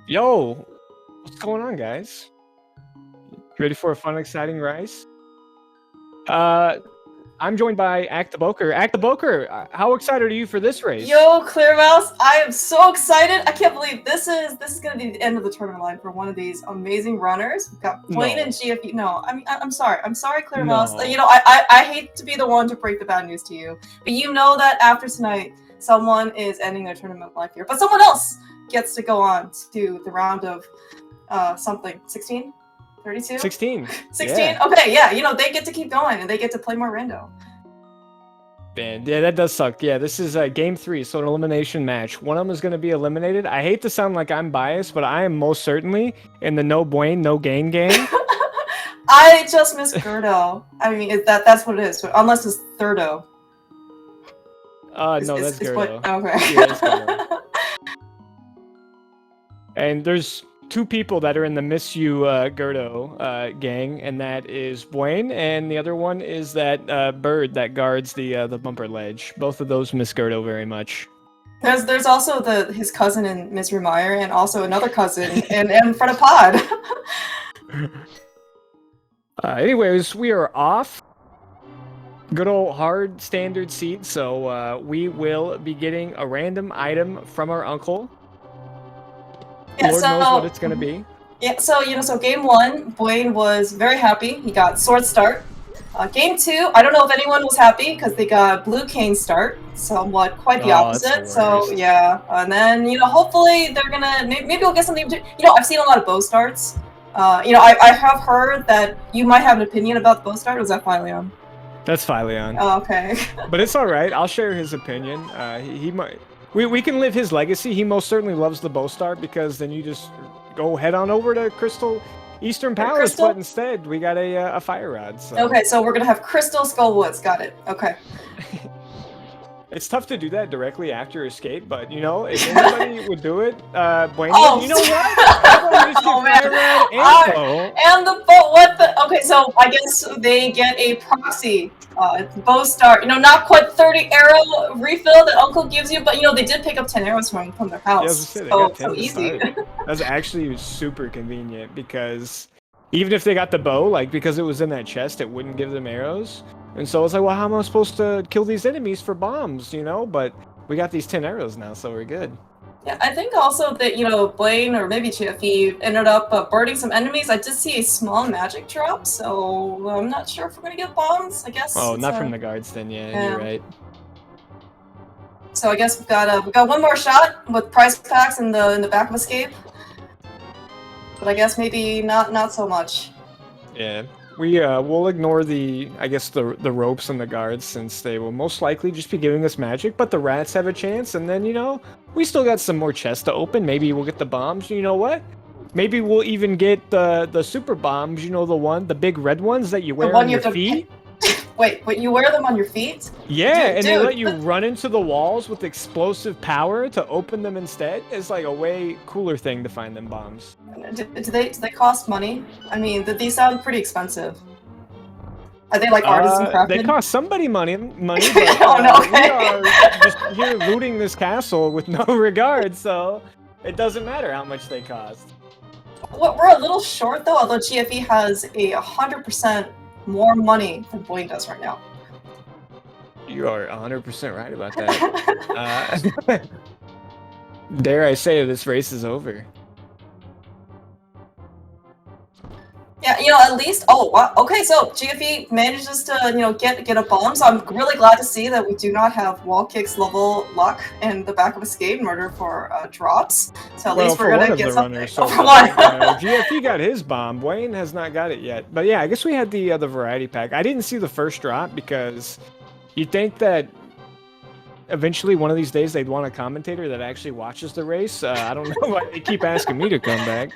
Yo, what's going on, guys? Ready for a fun, exciting race? Uh, I'm joined by ALTTTPR. ALTTTPR, how excited are you for this race? Yo, Clear Mouse, I am so excited! I can't believe this is gonna be the end of the tournament line for one of these amazing runners. We've got Buane and GFE. No, I mean I'm sorry, Clear Mouse. No. You know, I hate to be the one to break the bad news to you, but you know that after tonight, someone is ending their tournament life here, but someone else gets to go on to the round of something 16. 32? 16. 16? Yeah. Okay, yeah, you know, they get to keep going and they get to play more rando. Man, yeah, that does suck. Yeah, this is game 3, so an elimination match. One of them is going to be eliminated. I hate to sound like I'm biased, but I am most certainly in the no Buane, no gain game. I just miss Gerdo. I mean, that's what it is, unless it's Thirdo. No, that's Gerdo. Okay. Yeah, it's Gerdo. And there's two people that are in the Miss You Gerdo gang, and that is Buane, and the other one is that bird that guards the bumper ledge. Both of those miss Gerdo very much. There's also his cousin in Ms. Meyer, and also another cousin in front of Pod. Anyways, we are off. Good old hard standard seed, so we will be getting a random item from our uncle. Yeah, Lord knows what it's gonna be. Yeah, so so game 1, Buane was very happy. He got sword start. Game 2, I don't know if anyone was happy because they got blue cane start. Somewhat quite the opposite. So yeah, and then hopefully they're gonna maybe we'll get something. I've seen a lot of bow starts. I have heard that you might have an opinion about the bow start. Was that Phileon? That's Phileon. Oh, okay. But it's all right. I'll share his opinion. He might. We can live his legacy. He most certainly loves the bow start because then you just go head on over to Crystal Eastern Palace, but instead we got a fire rod. So. Okay, so we're gonna have Crystal Skull Woods. Got it. Okay. It's tough to do that directly after escape, but if anybody would do it, Buane, you know what? Oh man! And the bow. What the? Okay, so I guess they get a proxy bow start. Not quite 30 arrow refill that Uncle gives you, but they did pick up 10 arrows from their house. Yeah, so easy. That's actually super convenient because even if they got the bow, because it was in that chest, it wouldn't give them arrows. And so I was like, well, how am I supposed to kill these enemies for bombs, But we got these 10 arrows now, so we're good. Yeah, I think also that, Buane or maybe GFE ended up burning some enemies. I did see a small magic drop, so I'm not sure if we're going to get bombs, I guess. Oh, not from the guards then, yeah, you're right. So I guess we've got one more shot with prize packs in the back of escape. But I guess maybe not so much. Yeah. We'll ignore the ropes and the guards since they will most likely just be giving us magic, but the rats have a chance, and then, we still got some more chests to open. Maybe we'll get the bombs, you know what? Maybe we'll even get the super bombs, the big red ones that you wear on your feet. Wait, you wear them on your feet? Yeah, and they let you run into the walls with explosive power to open them instead. It's like a way cooler thing to find them bombs. Do they cost money? I mean, these sound pretty expensive. Are they like artisan crafted? They cost somebody money. But, oh no, okay. We are just here looting this castle with no regard, so it doesn't matter how much they cost. We're a little short though, although GFE has a 100% more money than Buane does right now. You are 100% right about that. Dare I say this race is over. Yeah, at least. Oh, wow. Okay. So GFE manages to, get a bomb. So I'm really glad to see that we do not have wall kicks level luck in the back of escape in order for drops. So at least we're gonna get something. GFE got his bomb. Buane has not got it yet. But yeah, I guess we had the variety pack. I didn't see the first drop because you'd think that eventually one of these days they'd want a commentator that actually watches the race. I don't know why they keep asking me to come back.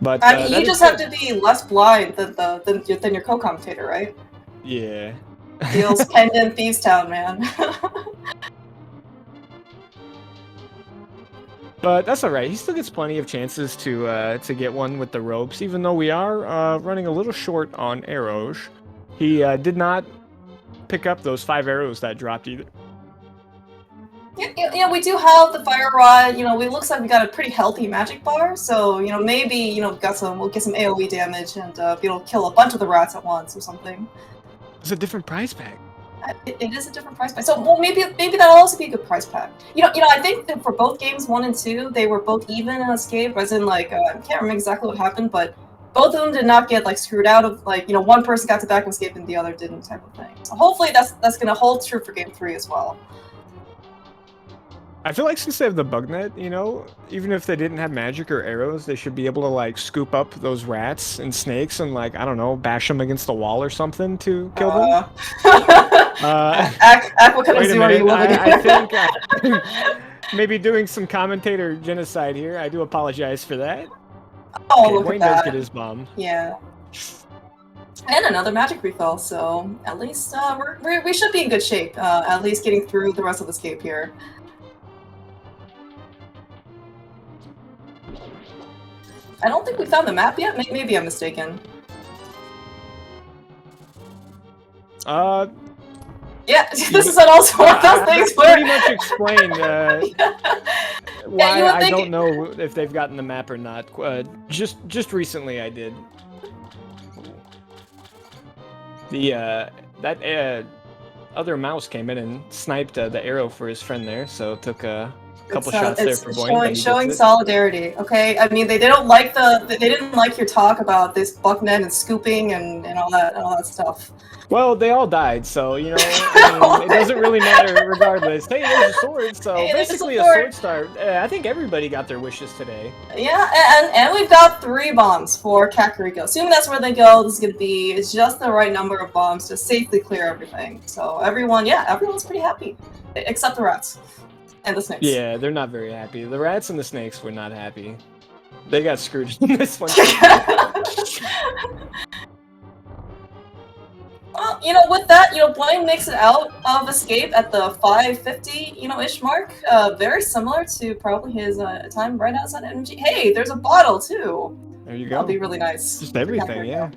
But I mean, you just have to be less blind than your co-commentator, right? Yeah. Feels pendant Thieves Town, man. But that's all right. He still gets plenty of chances to get one with the ropes, even though we are running a little short on arrows. He did not pick up those 5 arrows that dropped either. Yeah, we do have the fire rod. You know, it looks like we got a pretty healthy magic bar. So you know, maybe we'll get some AOE damage and be able to kill a bunch of the rats at once or something. It's a different prize pack. It is a different price pack. So well, maybe that'll also be a good price pack. You know, I think that for both games 1 and 2, they were both even in escape. As in, like, I can't remember exactly what happened, but both of them did not get like screwed out of like one person got to back escape and the other didn't, type of thing. So hopefully that's gonna hold true for game 3 as well. I feel like since they have the bug net, you know, even if they didn't have magic or arrows, they should be able to like scoop up those rats and snakes and like, I don't know, bash them against the wall or something to kill them. Ack, what kind of zoo are you living in? I think maybe doing some commentator genocide here. I do apologize for that. Oh, okay, look Buane at that. does get his bomb. Yeah. And another magic refill, so at least we should be in good shape. At least getting through the rest of the escape here. I don't think we found the map yet. Maybe I'm mistaken. Yeah, this is also one of those things where pretty much explained why I don't know if they've gotten the map or not. Just recently I did. That other mouse came in and sniped the arrow for his friend there, so took a couple shots there for Buane. Showing solidarity. Okay, I mean they didn't like your talk about this bucknet and scooping and all that stuff. Well, they all died, so you know I mean, it doesn't really matter regardless. Hey, there's a sword, so hey, basically a sword start. I think everybody got their wishes today. Yeah, and we've got 3 bombs for Kakariko. Assuming that's where they go, this is gonna be just the right number of bombs to safely clear everything. So everyone's pretty happy, except the rats. And the snakes. Yeah, they're not very happy. The rats and the snakes were not happy. They got screwed in this one. Well, you know, with that, Buane makes it out of escape at the 550, ish mark. Very similar to probably his time right outside energy. Hey, there's a bottle too. There you go. That'll be really nice. Just everything, yeah.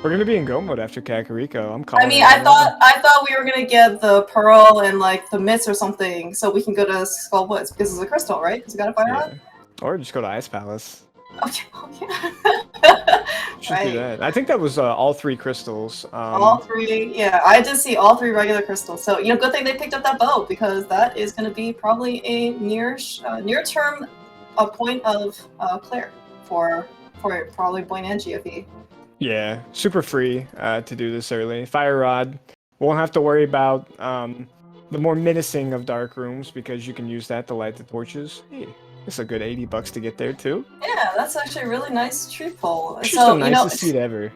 We're gonna be in go mode after Kakariko. I'm calling. I mean, I thought we were gonna get the pearl and like the mitts or something, so we can go to Skull Woods because it's a crystal, right? Because we got a fire rod. Or just go to Ice Palace. Okay. Should do that. I think that was all 3 crystals. All 3, yeah. I did see all 3 regular crystals. So good thing they picked up that bow because that is going to be probably a near-term point of clear for probably Buane and GFE. Yeah, super free to do this early. Fire Rod, won't have to worry about the more menacing of dark rooms because you can use that to light the torches. Hey, it's a good $80 to get there too. Yeah, that's actually a really nice tree pole. It's just the nicest seat ever.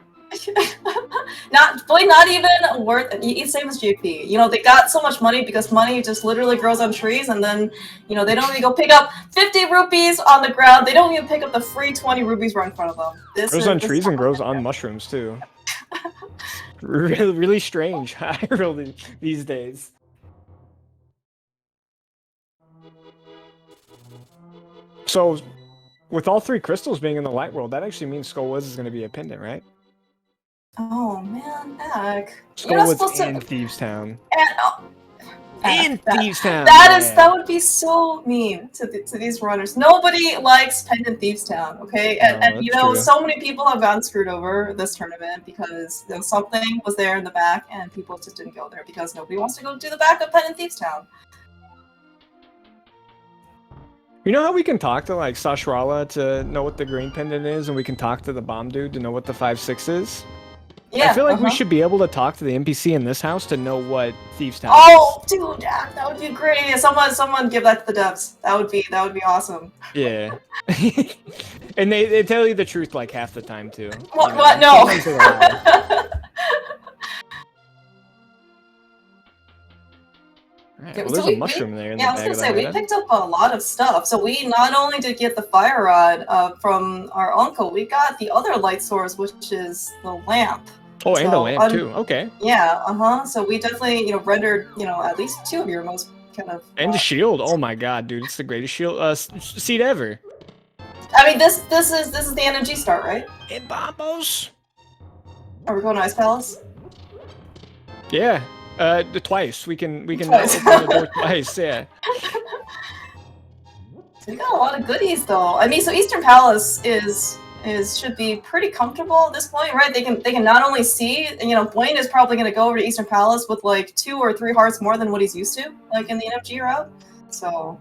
not even worth it. Same as GP. They got so much money because money just literally grows on trees, and then they don't even go pick up 50 rupees on the ground. They don't even pick up the free 20 rupees right in front of them. It grows on trees and grows on mushrooms too. really strange really these days. So, with all 3 crystals being in the light world, that actually means Skull Woods is going to be a pendant, right? Oh man, Ack. Skull Woods and Thieves Town. And Thieves Town. That would be so mean to these runners. Nobody likes pendant Thieves Town, okay? And true. So many people have gotten screwed over this tournament because something was there in the back and people just didn't go there because nobody wants to go to the back of pendant Thieves Town. You know how we can talk to like Sashrala to know what the green pendant is, and we can talk to the bomb dude to know what the 5-6 is? Yeah, I feel like we should be able to talk to the NPC in this house to know what Thieves Town is. Oh, dude, that would be great. Yeah, someone give that to the devs. That would be awesome. Yeah. And they tell you the truth like half the time too. What? No. Right, well, there's a mushroom there in the bag. I was gonna say, we picked up a lot of stuff. So we not only did get the fire rod from our uncle, we got the other light source, which is the lamp. Oh, and the lamp too. Okay. Yeah. So we definitely, rendered, at least 2 of your most kind of. And the shield. Oh my god, dude, it's the greatest shield seat ever. I mean, this is the NMG start, right? And bombos. Are we going to Ice Palace? Yeah. Twice. We can Twice. open the door twice. Yeah. So we got a lot of goodies, though. I mean, so Eastern Palace should be pretty comfortable at this point, right? They can not only see, you know, Buane is probably going to go over to Eastern Palace with like 2 or 3 hearts more than what he's used to, like in the NFG route. So.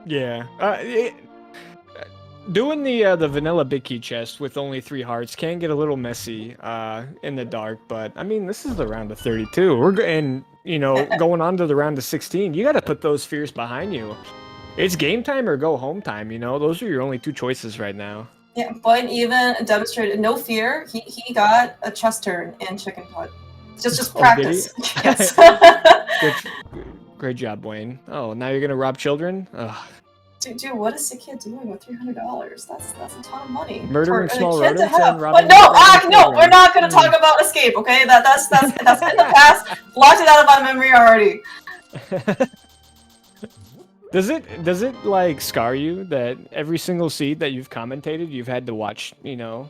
Yeah. Doing the vanilla big key chest with only 3 hearts can get a little messy in the dark, but I mean, this is the round of 32. And you know, going on to the round of 16, you got to put those fears behind you. It's game time or go home time, you know? Those are your only 2 choices right now. Yeah, Buane even demonstrated no fear. He got a chest turn in Chicken Putt. Just practice. Yes. Great job, Buane. Oh, now you're gonna rob children? Ugh. Dude, what is the kid doing with $300? That's a ton of money. Murdering small rodents and robbing. But no, we're not gonna talk about escape, okay? That's in the past. Blocked it out of my memory already. Does it like scar you that every single seed that you've commentated, you've had to watch, you know,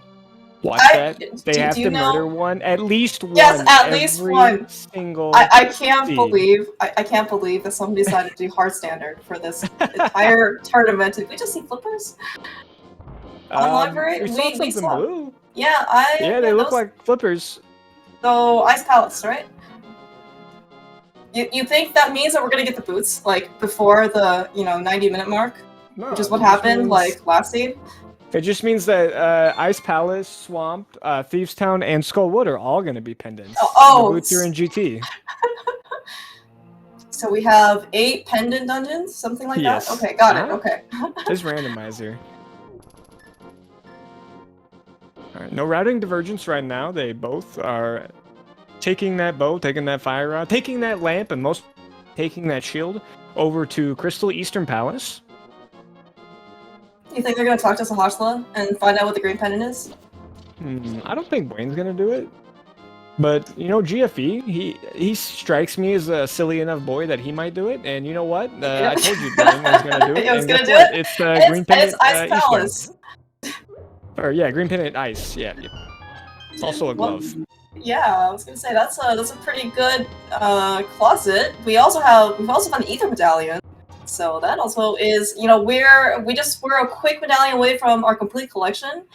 that? They have to murder one, at least one. Yes, at least one. Single. I can't believe that somebody decided to do hard standard for this entire tournament. Did we just see flippers? On library? We saw something blue. Yeah, they look like flippers. So Ice Palace, right? You think that means that we're gonna get the boots like before the 90-minute mark, which is what happened like last seed? It just means that Ice Palace, Swamp, Thieves Town, and Skullwood are all gonna be pendants. Oh, the boots are in GT. So we have 8 pendant dungeons, something like that. Okay, got it. Okay. There's randomizer. All right, no routing divergence right now. They both are taking that bow, taking that fire rod, taking that lamp, and most taking that shield over to Crystal Eastern Palace. You think they're gonna talk to Sahasla and find out what the green pendant is? I don't think Buane's gonna do it. But you know, GFE, he strikes me as a silly enough boy that he might do it. And you know what? I told you Buane was gonna do it. He was gonna do it. It's green pendant. It's Ice Palace. Or yeah, green pendant ice. Yeah. It's also a glove. Yeah, I was gonna say that's a pretty good closet. We've also found the Ether Medallion. So that also is, you know, we're a quick medallion away from our complete collection.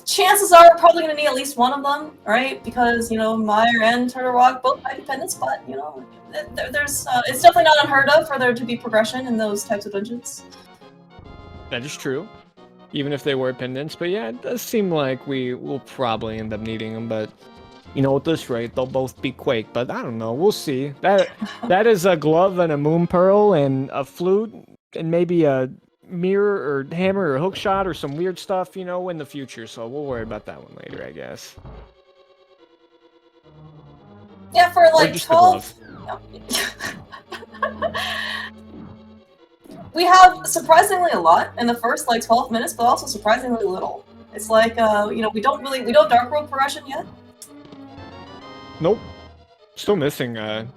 Chances are we're probably gonna need at least one of them, right? Because, you know, Meyer and Turtle Rock both might be pendants, but you know, there's it's definitely not unheard of for there to be progression in those types of dungeons. That is true. Even if they were pendants, but yeah, it does seem like we will probably end up needing them, but you know, at this rate, they'll both be Quake, but I don't know. We'll see. That is a glove and a moon pearl and a flute and maybe a mirror or hammer or hook shot or some weird stuff, you know, in the future. So we'll worry about that one later, I guess. Yeah, for like 12. We have surprisingly a lot in the first like 12 minutes, but also surprisingly little. It's like you know, we don't Dark World progression yet. Nope. Still missing a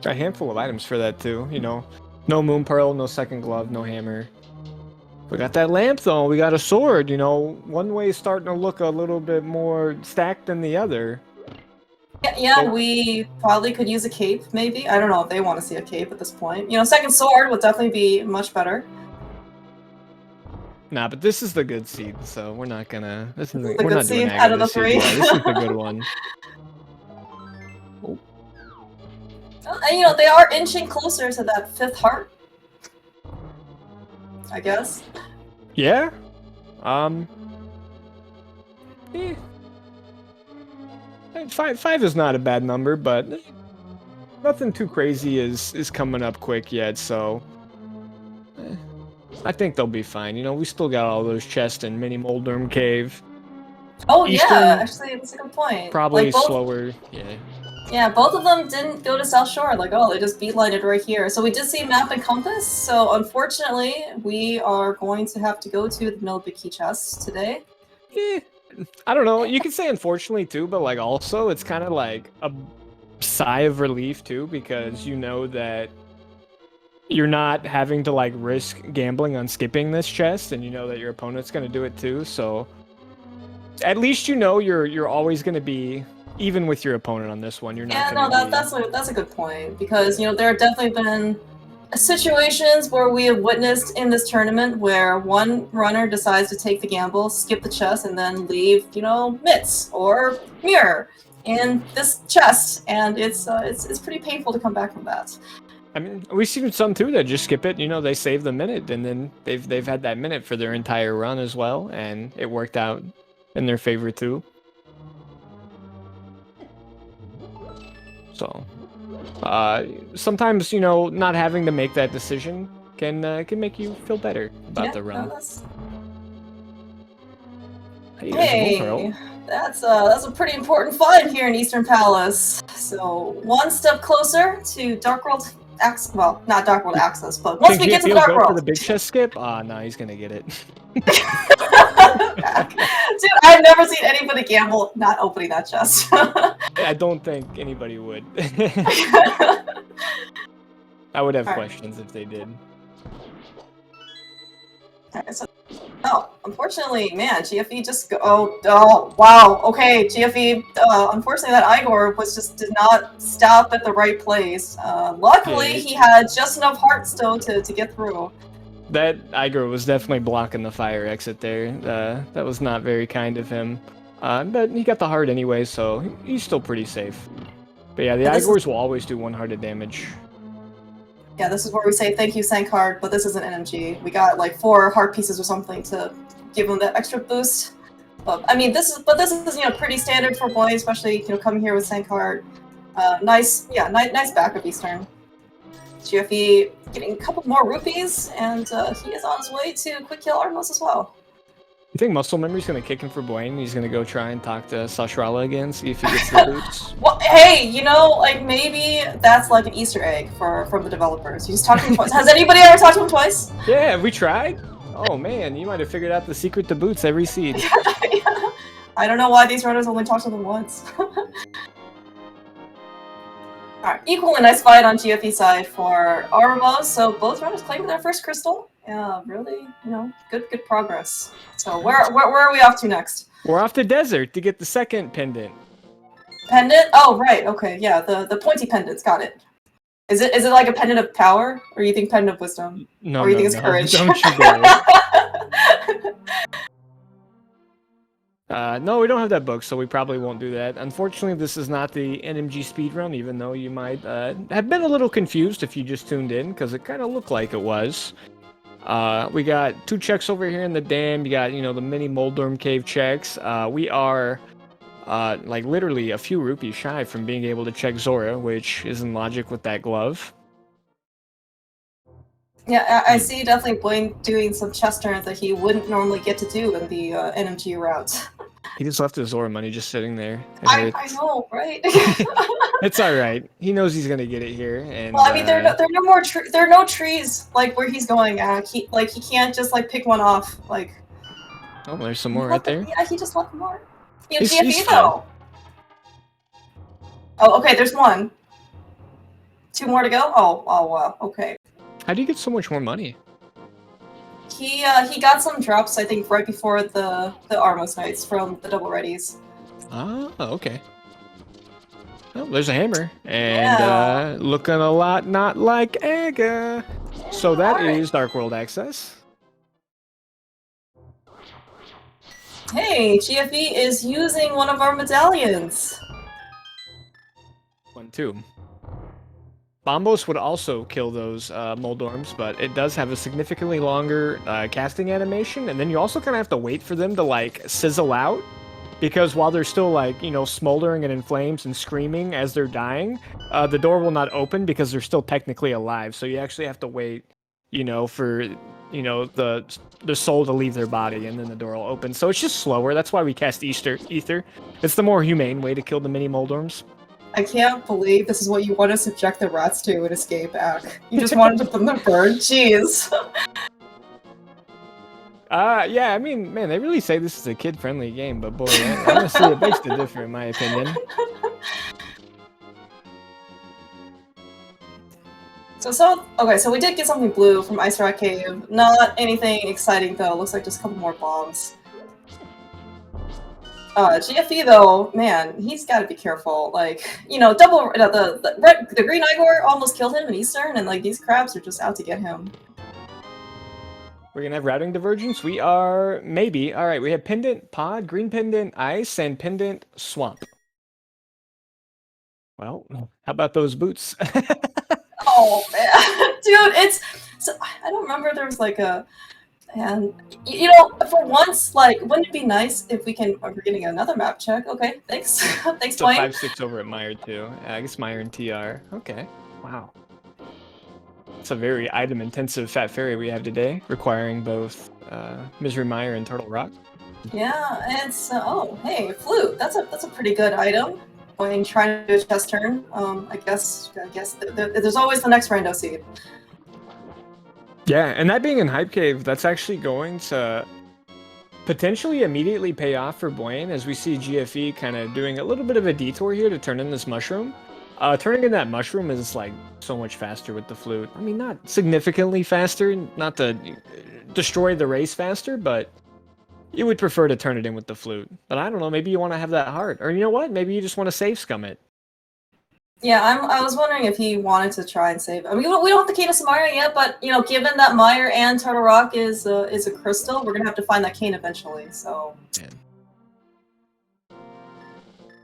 handful of items for that too, you know. No moon pearl, no second glove, no hammer. We got that lamp though, we got a sword, you know. One way is starting to look a little bit more stacked than the other. Yeah, we probably could use a cape, maybe. I don't know if they want to see a cape at this point. You know, second sword would definitely be much better. Nah, but this is the good seed, so we're not gonna... This is the good seed out of the 3. Yeah, this is the good one. Oh. And, you know, they are inching closer to that 5th heart. I guess. Yeah? Five is not a bad number, but nothing too crazy is coming up quick yet, so... I think they'll be fine. You know, we still got all those chests in Mini Moldorm Cave. Oh, Eastern, yeah, actually, that's a good point. Probably like slower, yeah. Yeah, both of them didn't go to South Shore. Like, oh, they just beelined right here. So we did see map and compass. So unfortunately, we are going to have to go to the vanilla big key chest today. I don't know. You could say unfortunately too, but like also it's kind of like a sigh of relief too, because you know that you're not having to like risk gambling on skipping this chest, and you know that your opponent's gonna do it too. So At least you know you're always going to be even with your opponent on this one. You're not. Yeah, no, that's a good point because you know there have definitely been situations where we have witnessed in this tournament where one runner decides to take the gamble, skip the chest, and then leave, you know, mitts or mirror in this chest, and it's pretty painful to come back from that. I mean, we've seen some too that just skip it. You know, they save the minute, and then they've had that minute for their entire run as well, and it worked out in their favor too. So, sometimes you know, not having to make that decision can make you feel better about the run. No, Hey, that's a pretty important find here in Eastern Palace. So one step closer to Dark World access. Well, not Dark World access, but once we get to the Dark World. For the big chest skip? No, he's gonna get it. Dude, I've never seen anybody gamble not opening that chest. I don't think anybody would. I would have questions if they did. Alright, so, unfortunately, man, GFE just oh, wow, okay, GFE, unfortunately that Igor did not stop at the right place. Luckily, he had just enough heart still to get through. That Igor was definitely blocking the fire exit there. That was not very kind of him. But he got the heart anyway, so he's still pretty safe. But yeah, the Igors will always do 1 hearted damage. Yeah, this is where we say thank you, Sankard, but this isn't NMG. We got like 4 heart pieces or something to give him that extra boost. But I mean, this is you know pretty standard for Buane, especially you know coming here with Sankard. Nice backup Eastern. GFE getting a couple more rupees, and he is on his way to quick kill Armos as well. You think Muscle Memory's gonna kick him for Buane? He's gonna go try and talk to Sashrala again, see if he gets the boots. Well, hey, you know, like maybe that's like an Easter egg from the developers. You just talked to him twice. Has anybody ever talked to him twice? Yeah, have we tried? Oh man, you might have figured out the secret to boots every seed. Yeah. I don't know why these runners only talk to them once. Alright, equally nice fight on GFE side for Armos, so both runners claiming their first crystal. Yeah, really, you know, good progress. So where are we off to next? We're off to desert to get the second pendant. Pendant? Oh right, okay, yeah, the pointy pendants, got it. Is it like a pendant of power, or you think pendant of wisdom? No, or you think it's courage? Don't you dare. No, we don't have that book, so we probably won't do that. Unfortunately, this is not the NMG speedrun, even though you might have been a little confused if you just tuned in, because it kind of looked like it was. We got 2 checks over here in the dam. You got, you know, the mini Moldorm cave checks. We are, like, literally a few rupees shy from being able to check Zora, which is in logic with that glove. Yeah, I see definitely Buane doing some chest turns that he wouldn't normally get to do in the NMG route. He just left his Zora money just sitting there. I know, right? It's all right. He knows he's gonna get it here. And well, I mean, there are no trees like where he's going. He can't just like pick one off. Like, oh, there's some more right there. Yeah, he just left more. You know, GFE though. Oh, okay. There's 1. 2 more to go. Oh, wow. Okay. How do you get so much more money? He got some drops, I think, right before the Armos Knights from the double readies. Oh, okay. Oh, there's a hammer, and looking a lot not like Aga. So that is Dark World access. Hey, GFE is using one of our medallions. 1, 2. Bombos would also kill those Moldorms, but it does have a significantly longer casting animation, and then you also kind of have to wait for them to, like, sizzle out, because while they're still, like, you know, smoldering and in flames and screaming as they're dying, the door will not open because they're still technically alive, so you actually have to wait, you know, for, you know, the soul to leave their body, and then the door will open. So it's just slower. That's why we cast Ether. It's the more humane way to kill the mini Moldorms. I can't believe this is what you want to subject the rats to in Escape Act. You just wanted them to burn. Jeez. Yeah, I mean, man, they really say this is a kid-friendly game, but boy, honestly, it makes the difference, in my opinion. Okay, so we did get something blue from Ice Rat Cave. Not anything exciting, though. Looks like just a couple more bombs. GFE though, man, he's got to be careful. Like, you know, the green Igor almost killed him in Eastern, and like these crabs are just out to get him. We're gonna have routing divergence. We are maybe. All right, we have pendant pod, green pendant ice, and pendant swamp. Well, how about those boots? Oh man, dude, it's so I don't remember there was like a. And you know, for once, like, wouldn't it be nice if we're getting another map check? Okay, thanks, thanks, So Buane. 5-6 over at Meyer too. I guess Meyer and TR. Okay, wow. It's a very item-intensive Fat Fairy we have today, requiring both Misery Mire and Turtle Rock. Yeah, it's oh hey, flute. That's a pretty good item. Buane trying to do a chest turn. I guess there's always the next rando seed. Yeah, and that being in Hype Cave, that's actually going to potentially immediately pay off for Buane, as we see GFE kind of doing a little bit of a detour here to turn in this mushroom. Turning in that mushroom is like so much faster with the flute. I mean, not significantly faster, not to destroy the race faster, but you would prefer to turn it in with the flute. But I don't know, maybe you want to have that heart. Or you know what? Maybe you just want to save scum it. Yeah, I was wondering if he wanted to try and save. I mean, we don't have the cane of Samara yet, but you know, given that Meyer and Turtle Rock is a crystal, we're gonna have to find that cane eventually. So. Man.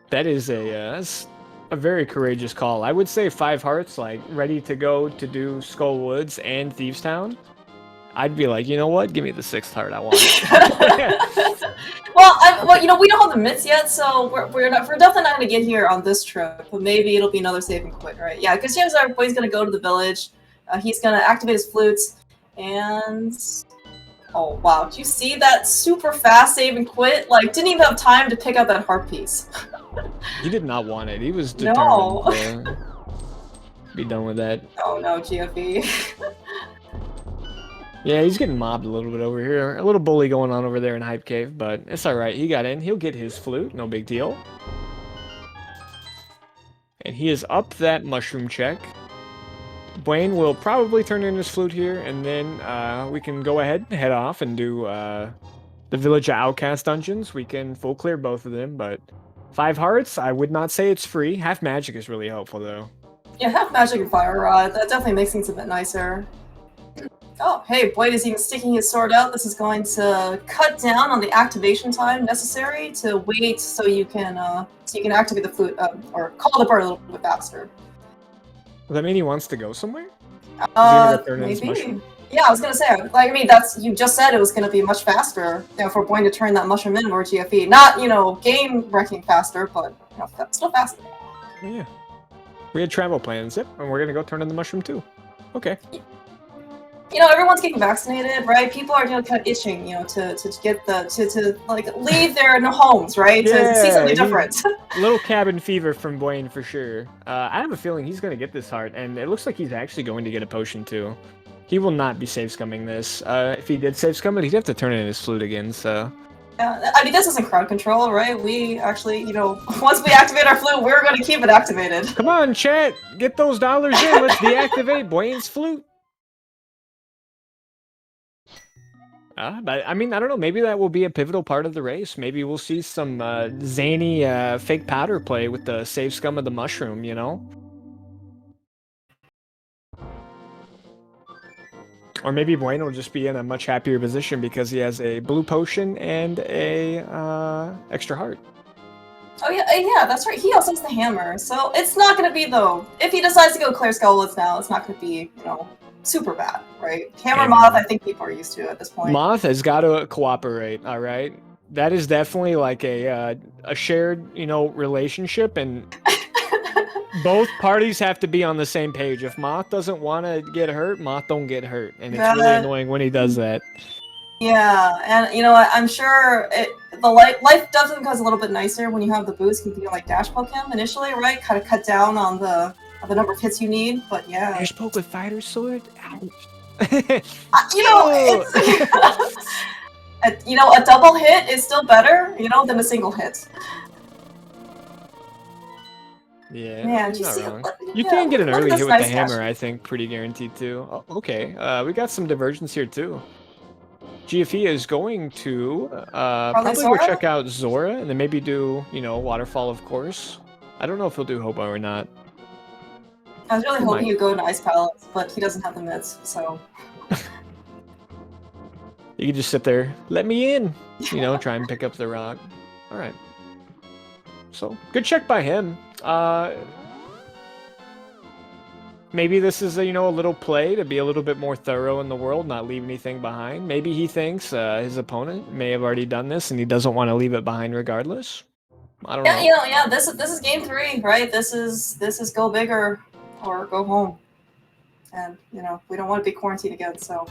That is that's a very courageous call. I would say 5 hearts, like ready to go to do Skull Woods and Thieves Town. I'd be like, you know what? Give me the 6th heart. I want it. Well, you know, we don't have the myths yet, so we're definitely not gonna get here on this trip. But maybe it'll be another save and quit, right? Yeah, because James Boy's gonna go to the village. He's gonna activate his flutes, and oh wow, did you see that super fast save and quit? Like, didn't even have time to pick out that heart piece. He did not want it. He was determined to be done with that. Oh no, GFE. Yeah, he's getting mobbed a little bit over here. A little bully going on over there in Hype Cave, but it's alright. He got in. He'll get his flute. No big deal. And he is up that mushroom check. Buane will probably turn in his flute here, and then we can go ahead and head off and do the Village of Outcast dungeons. We can full clear both of them, but 5 hearts, I would not say it's free. Half magic is really helpful, though. Yeah, half magic and fire rod. That definitely makes things a bit nicer. Oh, hey, Boyd is even sticking his sword out. This is going to cut down on the activation time necessary to wait so you can activate the flute or call the bird a little bit faster. Does that mean he wants to go somewhere? Maybe. Yeah, I was gonna say, like, I mean, you just said it was gonna be much faster, you know, for Boyd to turn that mushroom in or GFE. Not, you know, game wrecking faster, but you know, still faster. Yeah. We had travel plans, yep, and we're gonna go turn in the mushroom too. Okay. You know, everyone's getting vaccinated, right? People are, you know, kind of itching, you know, to get to like leave their homes, right? Yeah, to see something different. Little cabin fever from Buane for sure. I have a feeling he's gonna get this heart, and it looks like he's actually going to get a potion too. He will not be save scumming this. If he did save scum it, he'd have to turn in his flute again. So. Yeah, I mean, this isn't crowd control, right? We actually, you know, once we activate our flute, we're going to keep it activated. Come on, chat, get those dollars in. Let's deactivate Buane's flute. But I mean, I don't know. Maybe that will be a pivotal part of the race. Maybe we'll see some zany fake powder play with the save scum of the mushroom. You know. Or maybe Buane will just be in a much happier position because he has a blue potion and a extra heart. Oh yeah, that's right. He also has the hammer, so it's not going to be though. If he decides to go clear Skullwoods now, it's not going to be, you know, super bad, right? Hammer Moth, I think people are used to at this point. Moth has got to cooperate. All right, that is definitely like a shared, you know, relationship, and both parties have to be on the same page. If Moth doesn't want to get hurt, Moth don't get hurt, and it's really annoying when he does that. Yeah, and you know what? I'm sure life definitely becomes a little bit nicer when you have the boost. You can like dash poke him initially, right? Kind of cut down on the number of hits you need. But yeah, dash poke with fighter sword. Ouch. You know, you know, a double hit is still better, you know, than a single hit. Yeah, man, not wrong. You can get an early hit with the hammer, I think, pretty guaranteed too. Oh, okay, we got some divergence here too. GFE is going to Probably probably go Zora? check out Zora and then maybe do, you know, Waterfall, of course. I don't know if he'll do Hobo or not. I was really He hoping might. he'd go to Ice Palace, but he doesn't have the mids, so. You can just sit there, let me in, you know, try and pick up the rock. All right. So, good check by him. Maybe this is a, you know, a little play to be a little bit more thorough in the world, not leave anything behind. Maybe he thinks his opponent may have already done this and he doesn't want to leave it behind regardless. I don't know. Yeah, this is game 3, right? This is go bigger or go home. And, you know, we don't want to be quarantined again, so.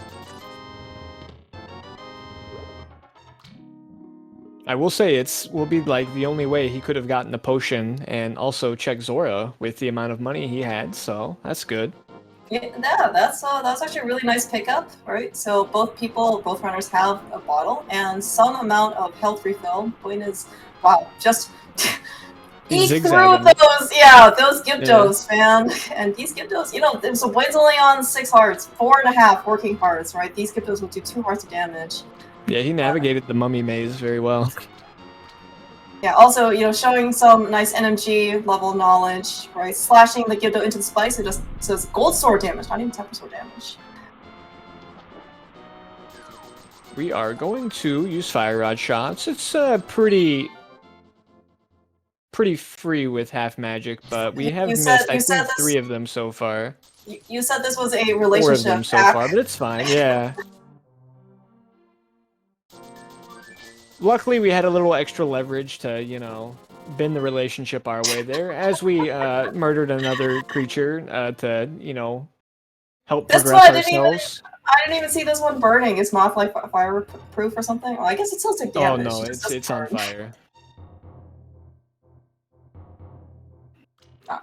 I will say will be like the only way he could have gotten the potion and also check Zora with the amount of money he had, so that's good. Yeah, that's actually a really nice pickup, right? So both runners have a bottle and some amount of health refill. Point is, wow, just eke through those Gyptos, man. And these Gyptos, you know, so Boyd's only on 6 hearts, 4.5 working hearts, right? These Gyptos will do 2 hearts of damage. Yeah, he navigated the mummy maze very well. Yeah, also, you know, showing some nice NMG level knowledge, right? Slashing the Gypto into the spikes, it just says gold sword damage, not even temper sword damage. We are going to use fire rod shots. It's pretty free with half magic, but we have missed I think 3 of them so far. You said this was a relationship 4 of them so far, but it's fine. Yeah. Luckily, we had a little extra leverage to, you know, bend the relationship our way there as we murdered another creature to, you know, help progress ourselves. I didn't even see this one burning. Is Moth like fireproof or something? Well, I guess it still took damage. Oh no, it's on fire.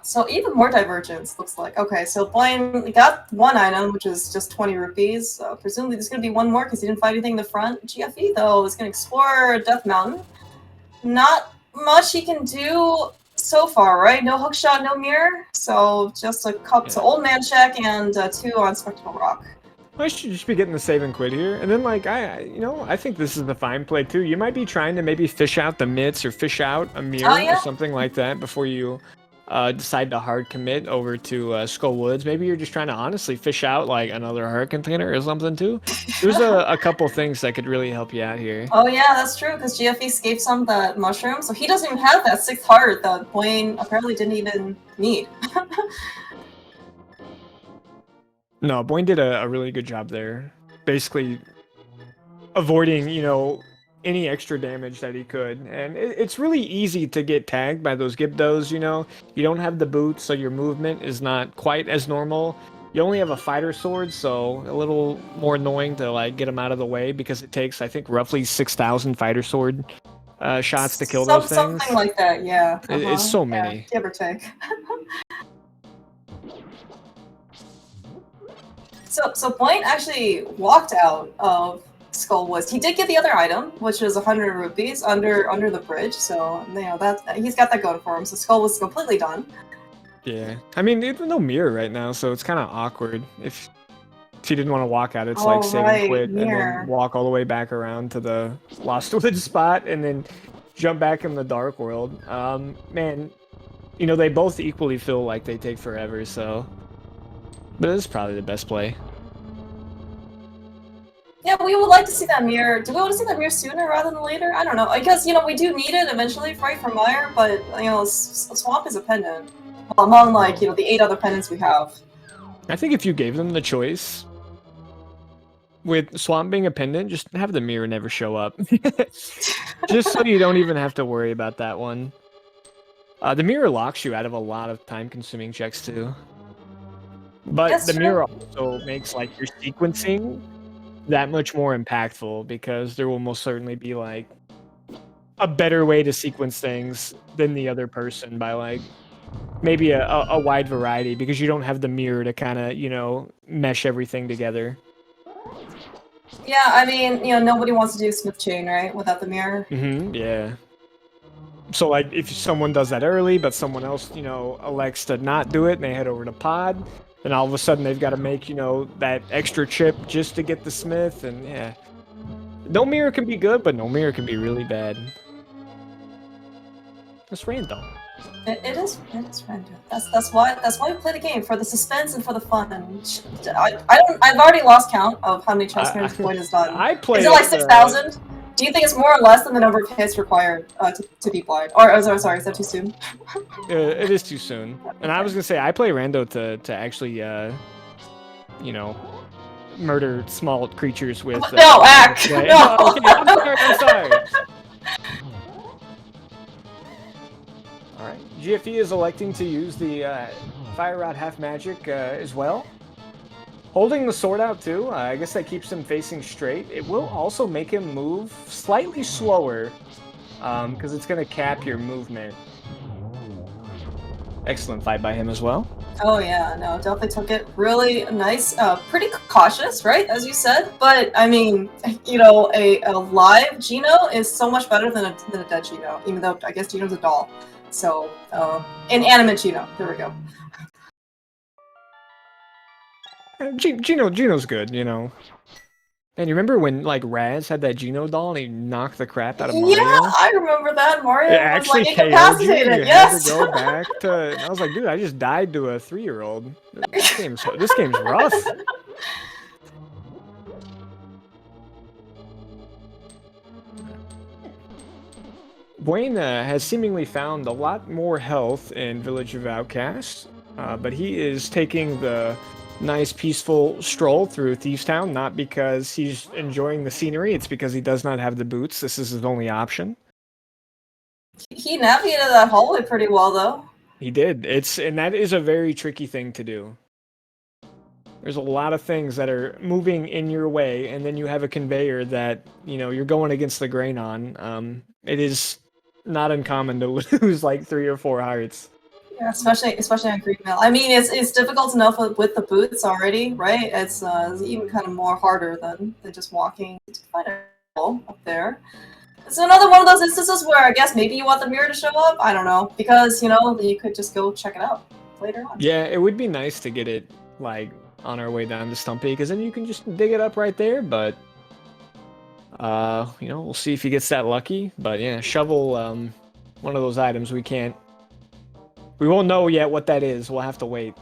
So even more divergence, looks like. Okay, so Buane got 1 item, which is just 20 rupees. Presumably there's going to be 1 more because he didn't fight anything in the front. GFE, though, is going to explore Death Mountain. Not much he can do so far, right? No hookshot, no mirror. So just a couple, so old man check and 2 on Spectacle Rock. I should just be getting the save and quit here. And then, like, I think this is the fine play, too. You might be trying to maybe fish out the mitts or fish out a mirror or something like that before you decide to hard commit over to Skull Woods. Maybe you're just trying to honestly fish out like another heart container or something too. There's a couple things that could really help you out here. Oh yeah, that's true, because GFE escaped some of that mushroom, so he doesn't even have that 6th heart that Buane apparently didn't even need. No, Buane did a really good job there. Basically avoiding, you know, any extra damage that he could, and it's really easy to get tagged by those Gyptos, you know. You don't have the boots, so your movement is not quite as normal. You only have a fighter sword, so a little more annoying to like get them out of the way because it takes, I think, roughly 6,000 fighter sword shots to kill those things. Something like that, yeah. It's so many. Give or take. So Buane actually walked out of Skull Woods. He did get the other item, which is 100 rupees under the bridge. So you know that he's got that going for him. So Skull Woods is completely done. Yeah, I mean, there's no mirror right now, so it's kind of awkward. If he didn't want to walk out, it's like save and quit, and then walk all the way back around to the Lost Woods spot, and then jump back in the Dark World. Man, you know, they both equally feel like they take forever. So, but it's probably the best play. Yeah, we would like to see that mirror. Do we want to see that mirror sooner rather than later? I don't know. I guess, you know, we do need it eventually, right, for Meyer, but, you know, Swamp is a pendant. Among, like, you know, the 8 other pendants we have. I think if you gave them the choice, with Swamp being a pendant, just have the mirror never show up. Just so you don't even have to worry about that one. The mirror locks you out of a lot of time-consuming checks, too. But the mirror also makes, like, your sequencing that much more impactful, because there will most certainly be like a better way to sequence things than the other person by like maybe a wide variety, because you don't have the mirror to kind of, you know, mesh everything together. Yeah, I mean, you know, nobody wants to do Smith Chain, right, without the mirror. Yeah. So like if someone does that early but someone else, you know, elects to not do it and they head over to Pod, then all of a sudden they've got to make, you know, that extra chip just to get the Smith, and yeah. No mirror can be good, but no mirror can be really bad. It's random. It is random. That's why we play the game, for the suspense and for the fun. And I've already lost count of how many chess turns Boyd has done. I played. Is it like 6,000? Do you think it's more or less than the number of hits required to be blind? Or oh, sorry, is that too soon? It is too soon. And I was gonna say I play rando to actually you know, murder small creatures with. No, Ack! No. No. Okay, I'm sorry. Alright, GFE is electing to use the Fire Rod Half Magic as well. Holding the sword out too, I guess that keeps him facing straight. It will also make him move slightly slower, because it's going to cap your movement. Excellent fight by him as well. Oh yeah, no, definitely took it really nice. Pretty cautious, right, as you said. But I mean, you know, a live Geno is so much better than a dead Geno, even though I guess Geno's a doll. So, an animate Geno. There we go. Geno's good, you know. And you remember when like Raz had that Geno doll and he knocked the crap out of Mario? Yeah, I remember that. Mario it actually was like incapacitated. You Yes. had to go back to. I was like, dude, I just died to a 3-year-old. This game's rough. Buane has seemingly found a lot more health in Village of Outcasts, but he is taking the nice peaceful stroll through Thieves Town, not because he's enjoying the scenery, it's because he does not have the boots. This is his only option. He navigated that hallway pretty well, though. He did. And that is a very tricky thing to do. There's a lot of things that are moving in your way, and then you have a conveyor that, you know, you're going against the grain on. It is not uncommon to lose like 3 or 4 hearts. Yeah, especially on Green Mill. I mean, it's difficult enough with the boots already, right? It's even kind of more harder than just walking to find a hole up there. It's another one of those instances where I guess maybe you want the mirror to show up. I don't know, because you know you could just go check it out later on. Yeah, it would be nice to get it like on our way down to Stumpy, because then you can just dig it up right there. But you know, we'll see if he gets that lucky. But yeah, shovel, one of those items we can't. We won't know yet what that is. We'll have to wait.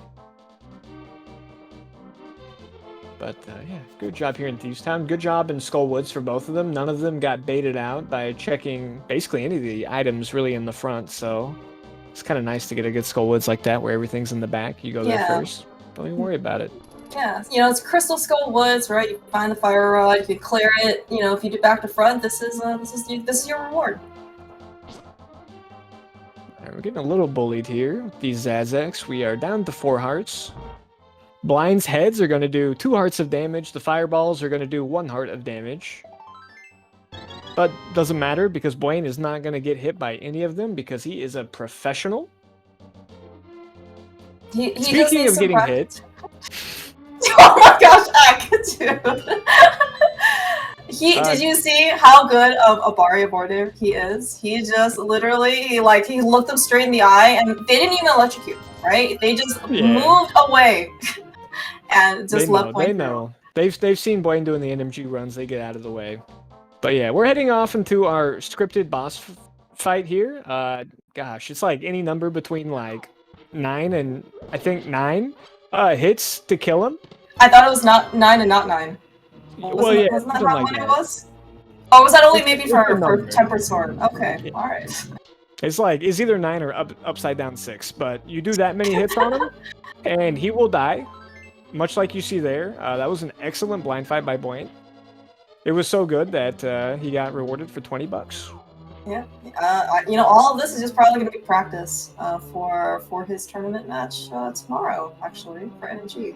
But yeah, good job here in Thieves Town. Good job in Skull Woods for both of them. None of them got baited out by checking basically any of the items really in the front. So it's kind of nice to get a good Skull Woods like that where everything's in the back. You go there first. Don't even worry about it. Yeah, you know, it's Crystal Skull Woods, right? You find the fire rod, you clear it. You know, if you do back to front, this is your reward. We're getting a little bullied here with these Zazacs. We are down to 4 hearts. Blind's heads are going to do 2 hearts of damage. The fireballs are going to do 1 heart of damage. But doesn't matter because Buane is not going to get hit by any of them because he is a professional. Speaking of getting hit. Oh my gosh, Ack, dude. Did you see how good of a barrier border he is? He just literally, he looked them straight in the eye, and they didn't even electrocute, right? They just moved away and just left Buane. They know. They've seen Buane doing the NMG runs. They get out of the way. But yeah, we're heading off into our scripted boss fight here. Gosh, it's like any number between like 9 and I think 9 hits to kill him. I thought it was not 9 and not 9. Wasn't that how many it was? Oh, was that only maybe for Tempered Sword? Okay, yeah. Alright. It's like, it's either 9 or upside down 6, but you do that many hits on him, and he will die, much like you see there. That was an excellent blind fight by Buane. It was so good that he got rewarded for 20 bucks. Yeah, you know, all of this is just probably going to be practice for his tournament match tomorrow, actually, for NMG.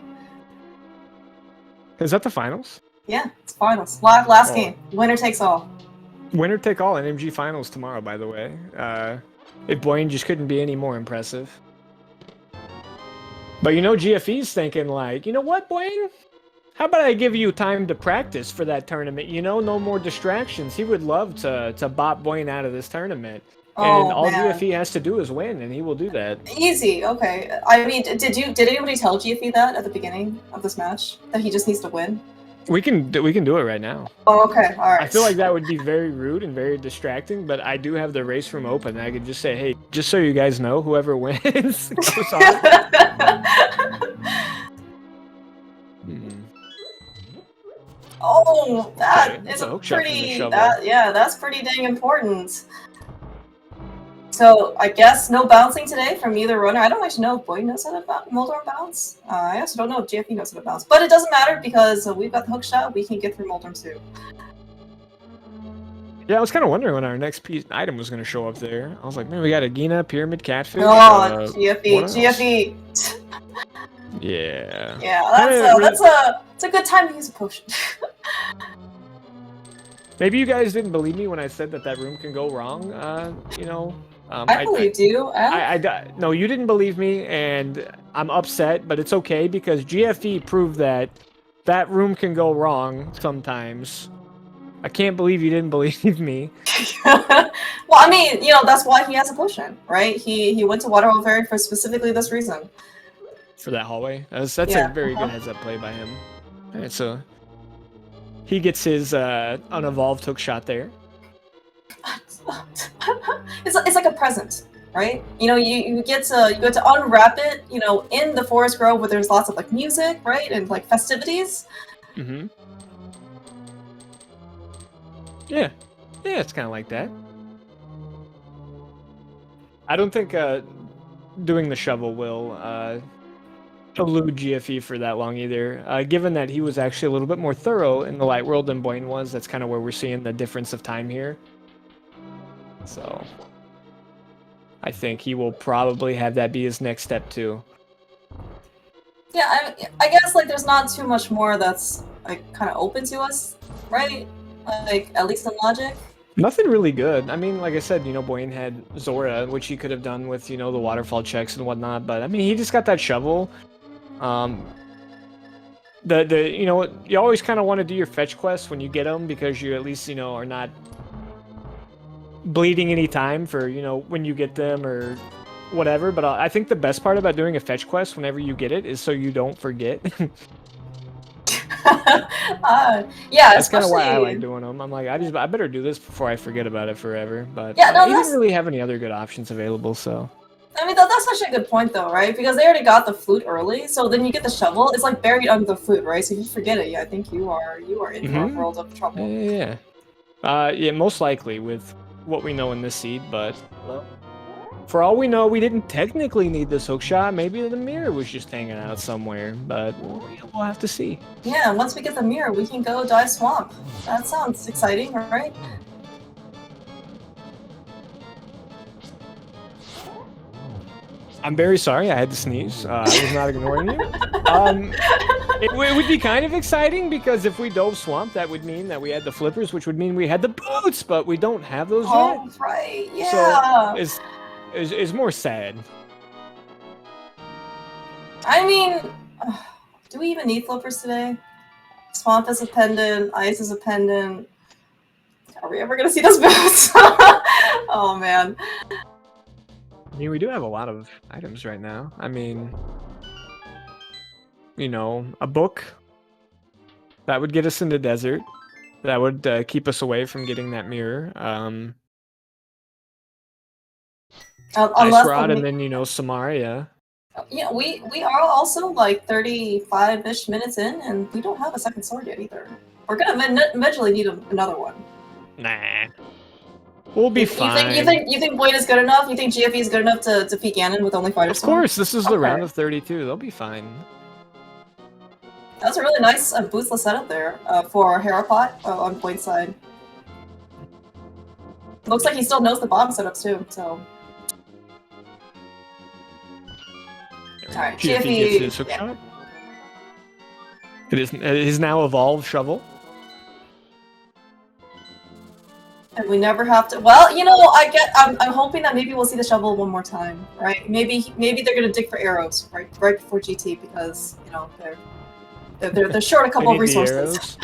Is that the finals? Yeah, it's finals. Last game. Winner takes all. Winner take all NMG finals tomorrow, by the way. If Buane just couldn't be any more impressive. But you know, GFE's thinking like, you know what, Buane? How about I give you time to practice for that tournament? You know, no more distractions. He would love to bop Buane out of this tournament. And all GFE has to do is win, and he will do that. Easy, okay. I mean, did anybody tell GFE that at the beginning of this match? That he just needs to win? We can do it right now. Oh, okay, all right. I feel like that would be very rude and very distracting, but I do have the race room open. I could just say, hey, just so you guys know, whoever wins goes on. Oh, that Okay, is a a hook shot from the pretty. shovel. Yeah, that's pretty dang important. So I guess no bouncing today from either runner. I don't actually know if Boyd knows how to Moldorm bounce. I also don't know if GFE knows how to bounce, but it doesn't matter because we've got the hook shot. We can get through Moldorm too. Yeah, I was kind of wondering when our next item was going to show up there. I was like, man, we got a Gina, Pyramid, Catfish. Oh, GFE, GFE. Yeah. Yeah, that's a good time to use a potion. Maybe you guys didn't believe me when I said that room can go wrong. You know, I believed you. No, you didn't believe me, and I'm upset, but it's okay because GFE proved that room can go wrong sometimes. I can't believe you didn't believe me. Well, I mean, you know, that's why he has a potion, right? He went to Waterhole Ferry for specifically this reason. For that hallway? That's a very good heads-up play by him. Alright, so he gets his unevolved hook shot there. It's like a present, right? You know, you get to unwrap it, you know, in the forest grove where there's lots of like music, right, and like festivities. Mm-hmm. Yeah, it's kind of like that. I don't think doing the shovel will elude GFE for that long either. Given that he was actually a little bit more thorough in the light world than Buane was, that's kind of where we're seeing the difference of time here. So I think he will probably have that be his next step too. Yeah, I guess like there's not too much more that's like kind of open to us, right? Like at least in logic. Nothing really good. I mean, like I said, you know, Buane had Zora, which he could have done with, you know, the waterfall checks and whatnot. But I mean, he just got that shovel. You know, you always kind of want to do your fetch quests when you get them because you at least, you know, are not bleeding any time for, you know, when you get them or whatever. But I think the best part about doing a fetch quest whenever you get it is so you don't forget. Yeah, that's kind of why I like doing them. I'm like, I better do this before I forget about it forever. But yeah, no, he didn't really have any other good options available, so. I mean, that's actually a good point, though, right? Because they already got the flute early, so then you get the shovel. It's like buried under the flute, right? So if you forget it, yeah, I think you are in for a world of trouble. Yeah. Yeah, most likely with what we know in this seed, but well, for all we know, we didn't technically need this hook shot. Maybe the mirror was just hanging out somewhere, but we'll have to see. Yeah, once we get the mirror, we can go dive swamp. That sounds exciting, right? I'm very sorry, I had to sneeze. I was not ignoring you. It would be kind of exciting because if we dove swamp, that would mean that we had the flippers, which would mean we had the boots, but we don't have those yet. Oh, right, yeah. So it's more sad. I mean, do we even need flippers today? Swamp is a pendant, ice is a pendant. Are we ever gonna see those boots? Oh man. I mean, we do have a lot of items right now. I mean, you know, a book that would get us into desert. That would keep us away from getting that mirror. Ice Rod, and then, you know, Samaria. Yeah, we are also like 35-ish minutes in, and we don't have a second sword yet either. We're gonna eventually need another one. Nah. We'll be fine. You think Boyd is good enough? You think GFE is good enough to defeat Ganon with only fighter sword? Of course, this is the round of 32. They'll be fine. That was a really nice boostless setup there for Harapot on Boyd's side. Looks like he still knows the bottom setups too, so. Alright, GFE gets his hook shot. It is now evolved shovel. And we never have to. Well, you know, I'm hoping that maybe we'll see the shovel one more time, right? Maybe they're gonna dig for arrows right before GT because you know they're short a couple of resources.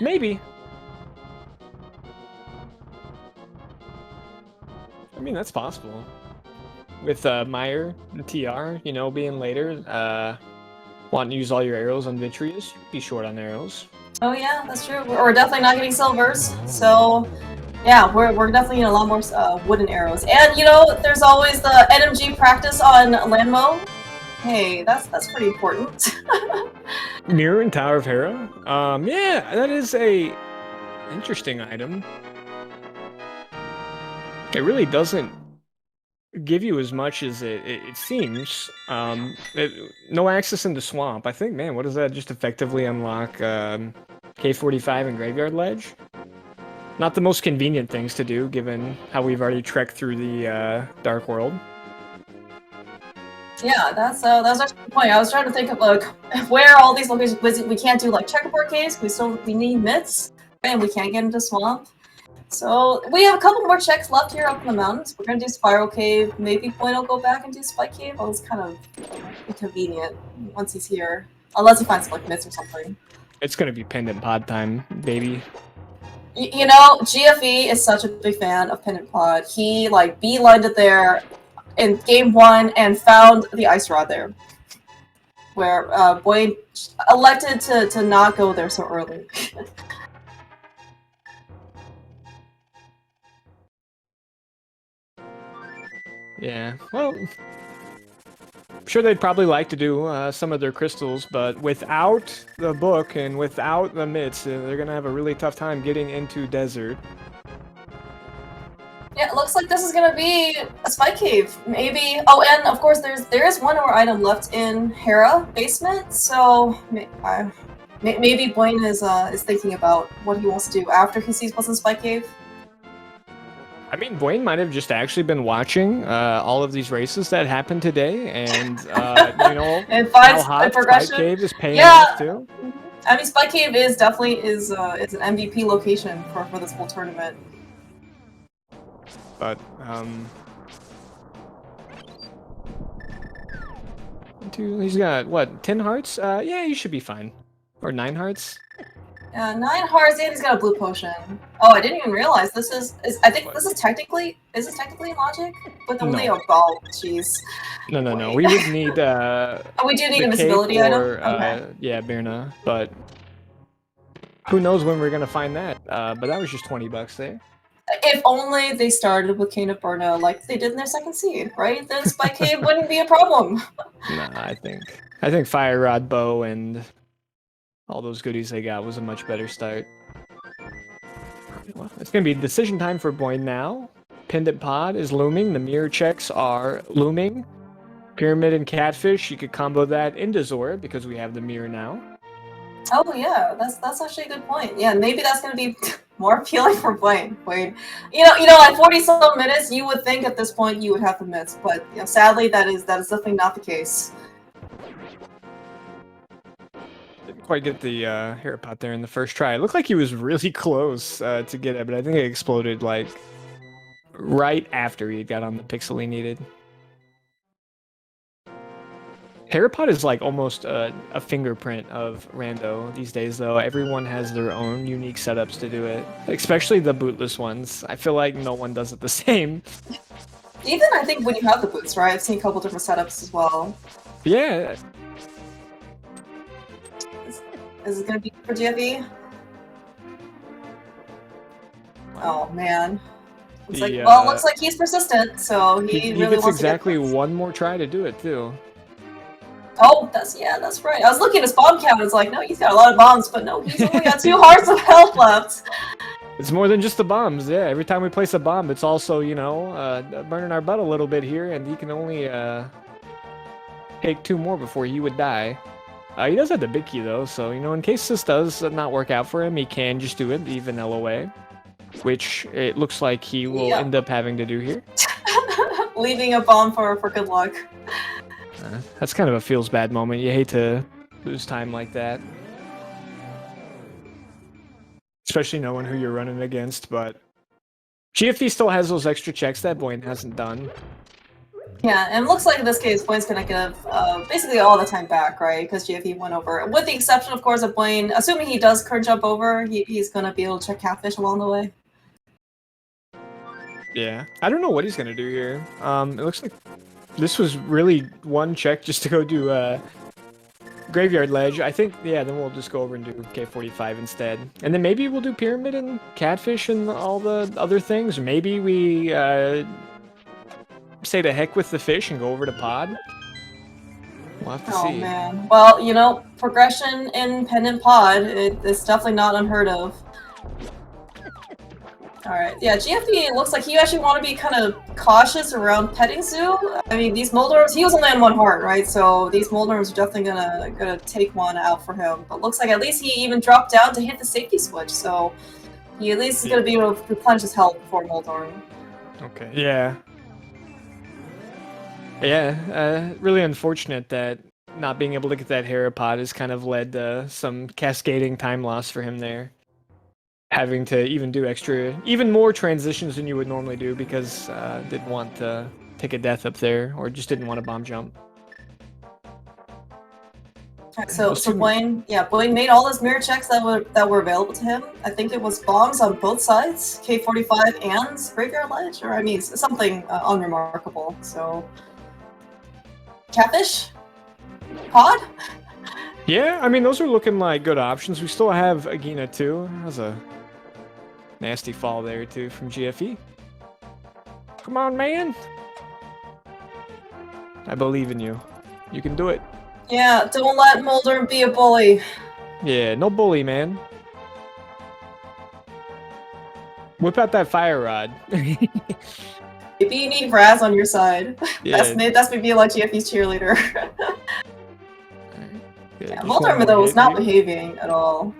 Maybe. I mean, that's possible. With Meyer and TR, you know, being later, Want to use all your arrows on Vitreous? Be short on arrows. Oh yeah, that's true. We're definitely not getting silvers, so yeah, we're definitely getting a lot more wooden arrows. And you know, there's always the NMG practice on Landmo. Hey, that's pretty important. Mirror and Tower of Hera? Yeah, that is a interesting item. It really doesn't give you as much as it seems. No access in the swamp. I think, man, what does that just effectively unlock? K45 and Graveyard Ledge? Not the most convenient things to do, given how we've already trekked through the Dark World. Yeah, that's actually the point. I was trying to think of like where all these locations. We can't do like checkerboard caves. We need myths, and we can't get into swamp. So we have a couple more checks left here up in the mountains. We're gonna do Spiral Cave. Maybe Buane will go back and do Spike Cave. Oh, it's kind of inconvenient once he's here, unless he finds like myths or something. It's gonna be Pendant Pod time, baby. You know, GFE is such a big fan of Pendant Pod. He like beelined it there in game 1 and found the ice rod there, where Buane elected to not go there so early. Yeah, well, I'm sure they'd probably like to do some of their crystals, but without the book and without the myths, they're gonna have a really tough time getting into desert. Yeah, it looks like this is gonna be a spike cave, maybe. Oh, and of course, there is one more item left in Hera basement, so maybe Buane is thinking about what he wants to do after he sees what's in spike cave. I mean, Buane might have just actually been watching all of these races that happened today, and you know, and how hot Spike Cave is paying off too. I mean, Spike Cave is definitely is an MVP location for this whole tournament. But he's got what, 10 hearts? Yeah, he should be fine. Or 9 hearts. 9 hearts, and he's got a blue potion. Oh, I didn't even realize this is I think this is technically logic, but only a ball. Jeez. No. We would need we do need a visibility item. Okay. Yeah, Birna, but who knows when we're gonna find that? But that was just $20 there. If only they started with Cane of Birna like they did in their second seed, right? Then Spike Cave wouldn't be a problem. Nah, I think Fire Rod Bow and all those goodies they got was a much better start. Well, it's gonna be decision time for Buane now. Pendant Pod is looming. The mirror checks are looming. Pyramid and Catfish, you could combo that into Zora because we have the mirror now. Oh yeah, that's actually a good point. Yeah, maybe that's gonna be more appealing for Buane. You know, at 40-some minutes, you would think at this point you would have the myths, but you know, sadly, that is definitely not the case. Didn't quite get the hair pot there in the first try. It looked like he was really close to get it, but I think it exploded like right after he got on the pixel he needed. Herapod is like almost a fingerprint of Rando these days, though. Everyone has their own unique setups to do it, especially the bootless ones. I feel like no one does it the same. Even I think when you have the boots, right? I've seen a couple different setups as well. Yeah. Is it gonna be for GFE? Oh man. It's like, well, it looks like he's persistent, so he really gets wants exactly to get one more try to do it too. Oh, that's right. I was looking at his bomb count. It's like, no, he's got a lot of bombs, but no, he's only got 2 hearts of health left. It's more than just the bombs. Yeah, every time we place a bomb, it's also, you know, burning our butt a little bit here, and he can only take 2 more before he would die. He does have the big key though, so you know, in case this does not work out for him, he can just do it the vanilla way, which it looks like he will end up having to do here. Leaving a bomb for good luck. That's kind of a feels bad moment. You hate to lose time like that. Especially knowing who you're running against, but GFD still has those extra checks that Buane hasn't done. Yeah, and it looks like in this case, Buane's gonna give basically all the time back, right? Because GFD went over. With the exception, of course, of Buane, assuming he does current jump over, he's gonna be able to check Catfish along the way. Yeah, I don't know what he's gonna do here. It looks like this was really one check just to go do Graveyard Ledge. I think, yeah, then we'll just go over and do K45 instead. And then maybe we'll do Pyramid and Catfish and all the other things. Or maybe we say to heck with the fish and go over to Pod. We'll have to see. Oh, man. Well, you know, progression in Pendant Pod, it's definitely not unheard of. Alright, yeah, GFP looks like he actually want to be kind of cautious around Petting Zoo. I mean, these Moldorms, he was only on 1 heart, right? So these Moldorms are definitely gonna take one out for him. But looks like at least he even dropped down to hit the safety switch, so he at least is gonna be able to replenish his health before Moldorm. Okay, yeah. Yeah, really unfortunate that not being able to get that Herapod has kind of led to some cascading time loss for him there. Having to even do even more transitions than you would normally do because didn't want to take a death up there or just didn't want to bomb jump. So Buane made all his mirror checks that were available to him. I think it was bombs on both sides, K45 and Graveyard Ledge, or I mean something unremarkable. So Catfish, Pod. Yeah, I mean those are looking like good options. We still have Agina too. That was a nasty fall there too from GFE. Come on, man. I believe in you. You can do it. Yeah, don't let Moldorm be a bully. Yeah, no bully, man. Whip out that fire rod. Maybe you need Raz on your side. Yeah. That's maybe like GFE's cheerleader. Yeah, Moldorm though was not behaving at all.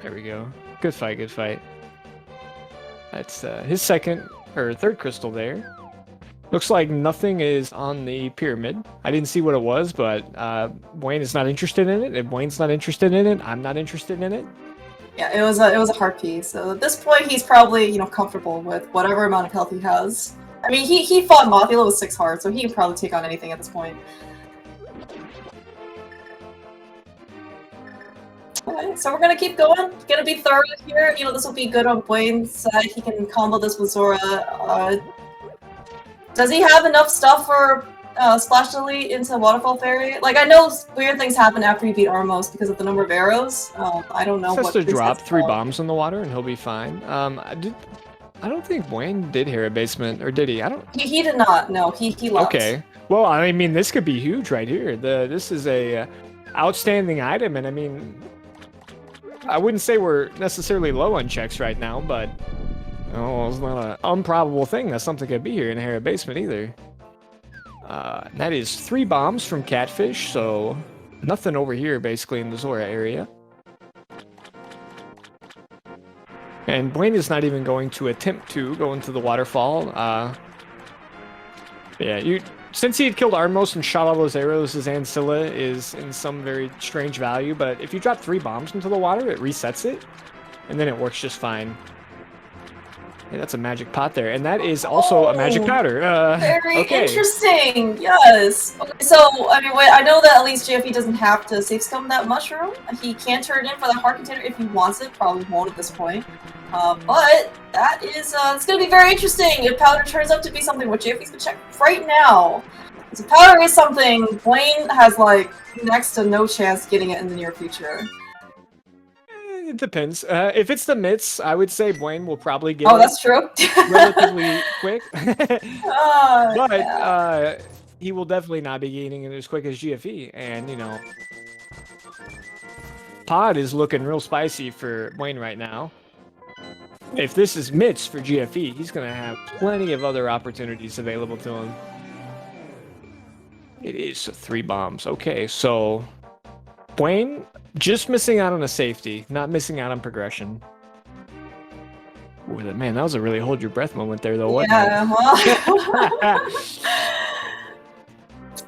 There we go. Good fight, good fight. That's his second or third crystal there. Looks like nothing is on the pyramid. I didn't see what it was, but Buane is not interested in it. If Buane's not interested in it, I'm not interested in it. Yeah, it was a heart piece. So at this point, he's probably comfortable with whatever amount of health he has. I mean, he fought Mothula with 6 hearts, so he can probably take on anything at this point. Okay, so we're gonna keep going. Gonna be thorough here. This will be good on Buane's side. He can combo this with Zora. Does he have enough stuff for Splash Delete into Waterfall Fairy? Like, I know weird things happen after you beat Armos because of the number of arrows. I don't know what. Just to drop 3 bombs in the water and he'll be fine. I don't think Buane did hear a basement, or did he? He did not. No, he left. Okay. Well, I mean, this could be huge right here. This is a outstanding item, and I mean, I wouldn't say we're necessarily low on checks right now, but it's not an improbable thing that something could be here in a Hera basement either. That is 3 bombs from Catfish, so nothing over here basically in the Zora area. And Buane is not even going to attempt to go into the waterfall. Yeah, since he had killed Armos and shot all those arrows, his Ancilla is in some very strange value, but if you drop 3 bombs into the water, it resets it, and then it works just fine. Hey, that's a magic pot there, and that is also a magic powder. Very interesting. Yes. Okay, so I mean, I know that at least JFE doesn't have to safe scum that mushroom. He can turn it in for the heart container if he wants it. Probably won't at this point. But that is it's going to be very interesting if powder turns out to be something which JFE's gonna check right now. So powder is something Buane has like next to no chance getting it in the near future. It depends. If it's the mitts, I would say Buane will probably get it that's true. relatively quick. But yeah. He will definitely not be gaining it as quick as GFE. And, Pod is looking real spicy for Buane right now. If this is mitts for GFE, he's going to have plenty of other opportunities available to him. It is 3 bombs. Okay, so Buane just missing out on a safety, not missing out on progression. Ooh, man, that was a really hold your breath moment there, though, wasn't it?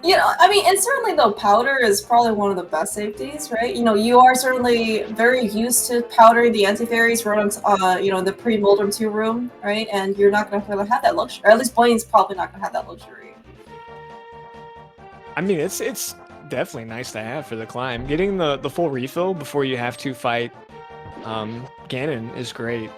I mean, and certainly though, powder is probably one of the best safeties, right? You are certainly very used to powdering the anti-fairies rodents, in the pre-Moldorm 2 room, right? And you're not going to really have that luxury, or at least Buane's probably not going to have that luxury. I mean, it's definitely nice to have for the climb. Getting the full refill before you have to fight Ganon is great.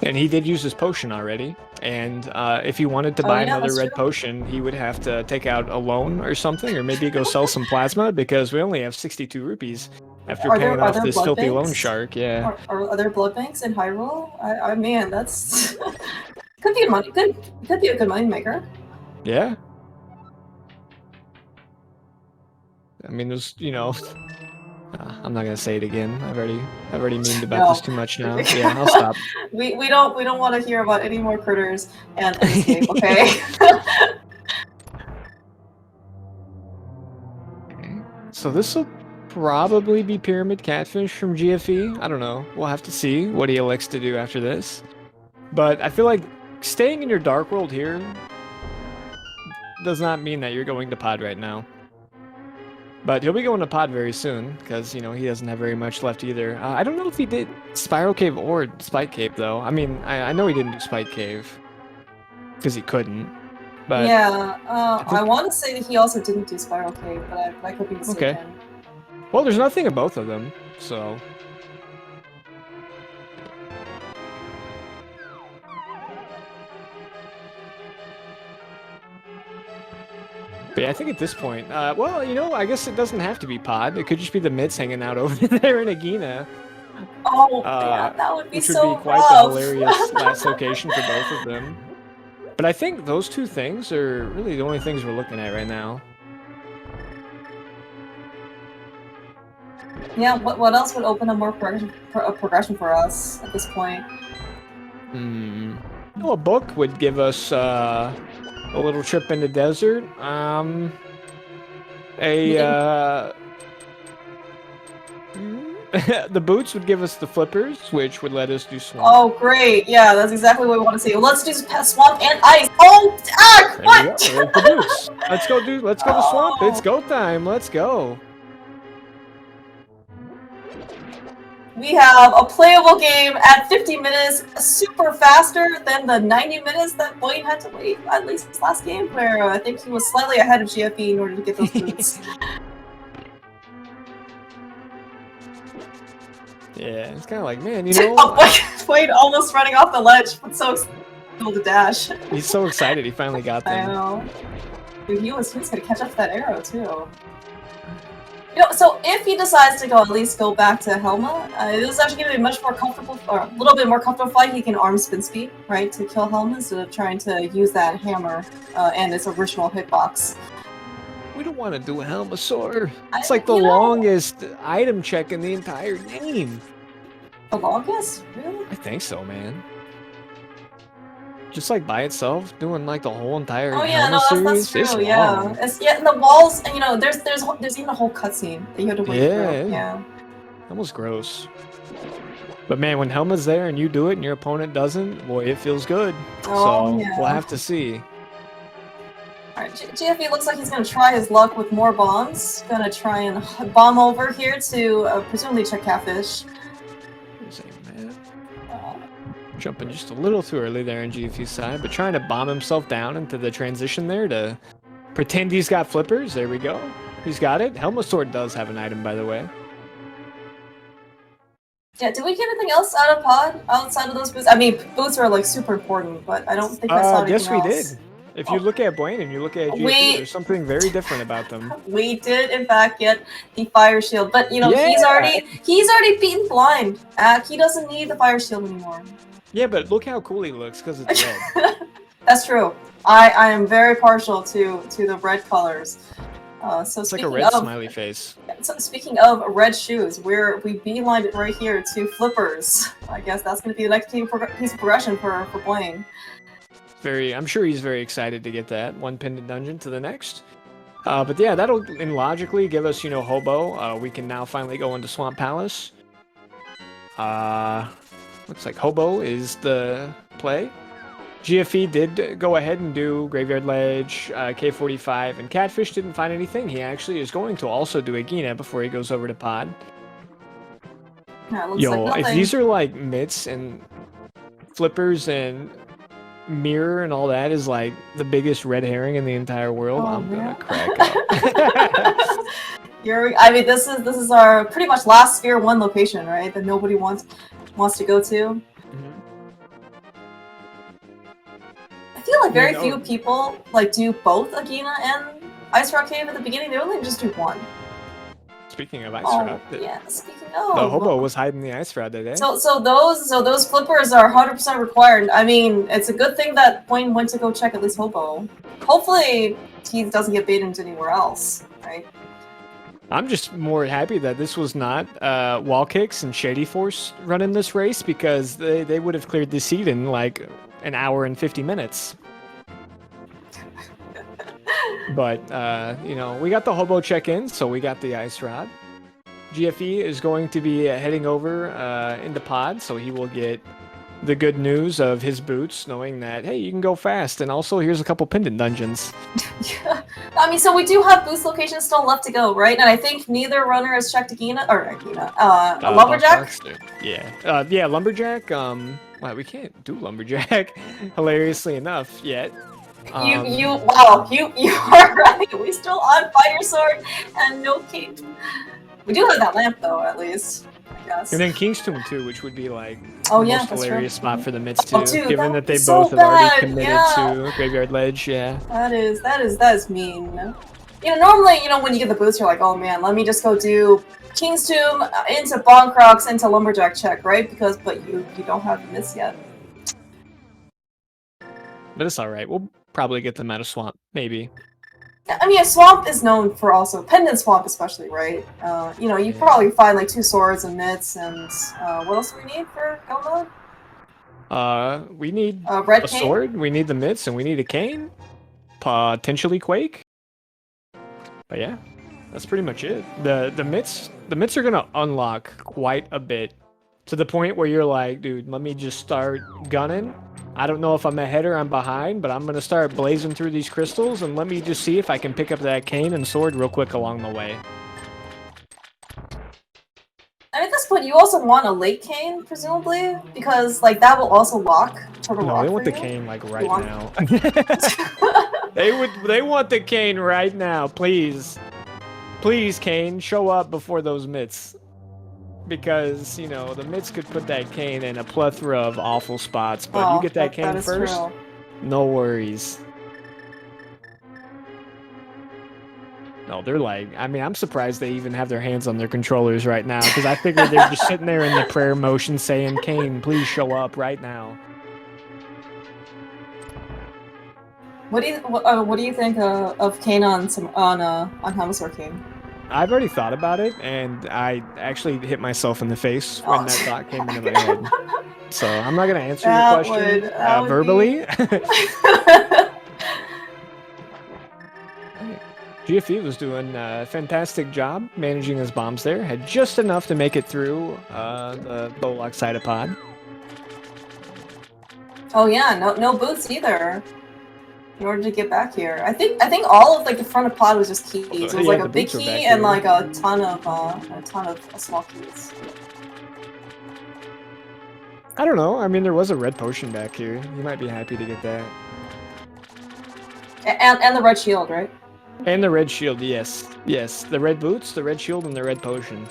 And he did use his potion already. And if he wanted to buy another red potion, he would have to take out a loan or something, or maybe go sell some plasma, because we only have 62 rupees after paying off this filthy loan shark. Yeah. Are there blood banks in Hyrule? I man, that's could be money. Could be a good money maker. Yeah. I mean, there's, you know, I'm not gonna say it again. I've already memed about this too much now. Yeah, I'll stop. we don't want to hear about any more critters and escape. Okay. So this will probably be Pyramid Catfish from GFE. I don't know. We'll have to see what he elects to do after this. But I feel like staying in your Dark World here does not mean that you're going to pod right now. But he'll be going to pod very soon, because, you know, he doesn't have very much left either. I don't know if he did Spiral Cave or Spike Cave, though. I mean, I know he didn't do Spike Cave, because he couldn't. But yeah, I want to say that he also didn't do Spiral Cave, but I could be mistaken. Okay. Well, there's nothing in both of them, so... But yeah, I think at this point, well, you know, I guess it doesn't have to be pod. It could just be the mids hanging out over there in Agina. Oh, man, that would be which so would be quite the hilarious last location for both of them. But I think those two things are really the only things we're looking at right now. Yeah, what else would open up more progression for us at this point? Well, a book would give us a little trip in the desert. The boots would give us the flippers, which would let us do swamp. Oh, great! Yeah, that's exactly what we want to see. Let's do swamp and ice. Oh, what? There we go. The boots. Let's go to swamp. It's go time. Let's go. We have a playable game at 50 minutes, super faster than the 90 minutes that Buane had to wait, at least his last game, where I think he was slightly ahead of GFE in order to get those boots. Yeah, it's kind of like, man, you know... Buane almost running off the ledge, but so able to dash. He's so excited he finally got them. I know. Dude, he was gonna catch up to that arrow, too. You know, so if he decides to at least go back to Helma, this is actually going to be much more comfortable, or a little bit more comfortable fight. He can arm spin speed, right, to kill Helma instead of trying to use that hammer and its original hitbox. We don't want to do a Helma sword. It's like the longest item check in the entire game. The longest? Really? I think so, man. Just like by itself, doing like the whole entire Helma series. That's true. Yeah, and the walls, and you know, there's even a whole cutscene that you have to wait through. Yeah, almost gross. But man, when Helma's there and you do it and your opponent doesn't, boy, it feels good. So we'll have to see. All right, GFE looks like he's gonna try his luck with more bombs. Gonna try and bomb over here to presumably check Catfish. Jumping just a little too early there on GFE's side, but trying to bomb himself down into the transition there to pretend he's got flippers. There we go. He's got it. Helma Sword does have an item, by the way. Yeah, did we get anything else out of pod outside of those boots? I mean, boots are like super important, but I don't think I saw anything else. Yes, we did. If you look at Buane and you look at GFE, there's something very different about them. We did, in fact, get the fire shield, but you know, he's already beaten blind. He doesn't need the fire shield anymore. Yeah, but look how cool he looks because it's red. That's true. I am very partial to the red colors. So it's like a red smiley face. So speaking of red shoes, we beelined it right here to flippers. I guess that's going to be the next piece of progression for Buane. I'm sure he's very excited to get that one pendant dungeon to the next. But yeah, that'll logically give us, you know, Hobo. We can now finally go into Swamp Palace. Looks like Hobo is the play. GFE did go ahead and do Graveyard Ledge, K45, and Catfish didn't find anything. He actually is going to also do Agina before he goes over to Pod. If these are like mitts and flippers and mirror and all that is like the biggest red herring in the entire world, I'm gonna crack up. I mean, this is our pretty much last Sphere 1 location, right? That nobody wants to go to. feel like very few people like do both Agina and Ice Rock Cave at the beginning. They only just do one. Speaking of Ice Rod, yeah. Speaking of, the hobo was hiding the Ice Rod today. So those flippers are 100% required. I mean, it's a good thing that Buane went to go check at least hobo. Hopefully, he doesn't get baited into anywhere else, right? I'm just more happy that this was not Wall Kicks and Shady Force running this race, because they would have cleared the seed in like an hour and 50 minutes. But, you know, we got the hobo check-in, so we got the Ice Rod. GFE is going to be heading over into pod, so he will get the good news of his boots, knowing that, hey, you can go fast, and also here's a couple pendant dungeons. Yeah. I mean, so we do have boost locations still left to go, right? And I think neither runner has checked Agina, a Lumberjack? Yeah. Yeah, Lumberjack, well, we can't do Lumberjack, hilariously enough, yet. You are right. We still on Fighter Sword and no cape. We do have that lamp though, at least. I guess. And then Kingston too, which would be like the most hilarious spot for the mids too, given that they both have already committed to Graveyard Ledge. Yeah. That is mean. You know, normally, you know, when you get the boost, you're like, oh man, let me just go do King's Tomb into Bonkrox into Lumberjack check, right? But you don't have the mids yet. But it's all right. We'll probably get them out of Swamp, maybe. I mean, Swamp is known for also Pendant Swamp, especially, right? You know, you probably find like 2 swords and mitts, and what else do we need for go mode? We need a sword. We need the mitts, and we need a cane, potentially Quake. But yeah, that's pretty much it. The mitts are gonna unlock quite a bit, to the point where you're like, dude, let me just start gunning. I don't know if I'm ahead or I'm behind, but I'm going to start blazing through these crystals, and let me just see if I can pick up that cane and sword real quick along the way. And at this point, you also want a late cane, presumably, because like that will also lock Turtle Rock. No, they want the cane like right now. They want the cane right now, please. Please, cane, show up before those mitts. Because, you know, the mitts could put that cane in a plethora of awful spots, but you get that cane first, no worries. No, they're like, I mean, I'm surprised they even have their hands on their controllers right now, because I figured they're just sitting there in the prayer motion saying, Kane, please show up right now. What do you think of Kane on Helmsor King? I've already thought about it, and I actually hit myself in the face when that thought came into my head. So I'm not going to answer your question verbally. GFE was doing a fantastic job managing his bombs there. Had just enough to make it through the Bollock side of pod. Oh yeah, no boots either. In order to get back here, I think all of like the front of pod was just keys. It was like a big key and like a ton of small keys. I don't know. I mean, there was a red potion back here. You might be happy to get that. And the red shield, right? And the red shield, yes. Yes, the red boots, the red shield, and the red potion.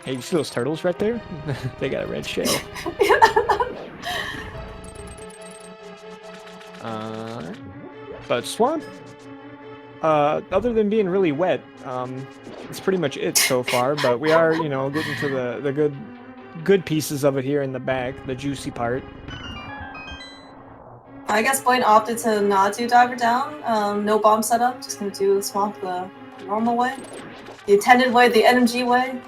Hey, you see those turtles right there? They got a red shell. But Swamp, other than being really wet, it's pretty much it so far. But we are, you know, getting to the good pieces of it here in the back, the juicy part. I guess Buane opted to not do Diver Down. No bomb setup, just gonna do Swamp the normal way. The intended way, the NMG way.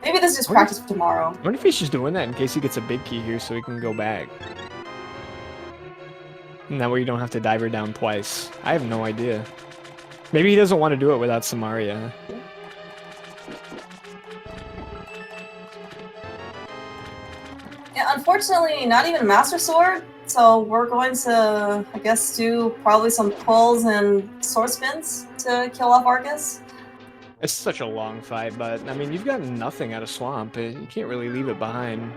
Maybe this is just practice for tomorrow. I wonder if he's just doing that in case he gets a big key here so he can go back. And that way you don't have to dive her down twice. I have no idea. Maybe he doesn't want to do it without Samaria. Yeah, unfortunately, not even a Master Sword. So we're going to, I guess, do probably some pulls and sword spins to kill off Arcus. It's such a long fight, but I mean, you've gotten nothing out of Swamp. You can't really leave it behind.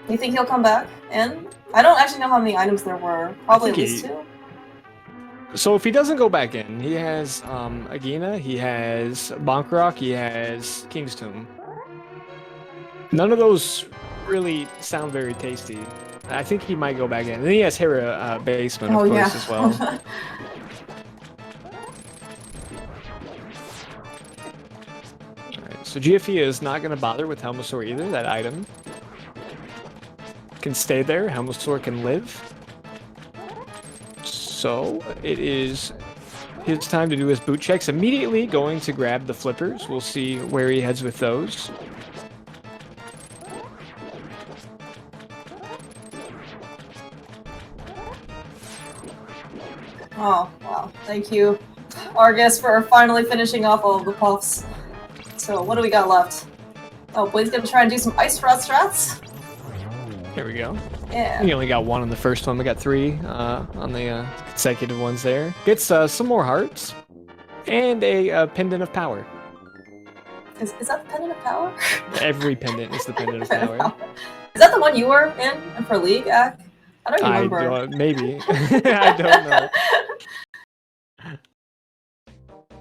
You think he'll come back in? I don't actually know how many items there were. Probably at least 2. So if he doesn't go back in, he has Agina, he has Bonkrock, he has King's Tomb. None of those really sound very tasty. I think he might go back in. And then he has Hera basement, of Oh, course, yeah. as well. Alright, so GFE is not going to bother with Helmosaur either. That item can stay there. Helmosaur can live. So it is his time to do his boot checks. Immediately going to grab the flippers. We'll see where he heads with those. Oh, wow. Thank you, Argus, for finally finishing off all of the puffs. So, what do we got left? Oh, Blade's gonna try and do some ice rod strats. Here we go. Yeah. We only got one on the first one. We got three on the consecutive ones there. Gets some more hearts and a pendant of power. Is that the pendant of power? Every pendant is the pendant of power. Is that the one you were in for League, Ak? I don't remember. Maybe. I don't know.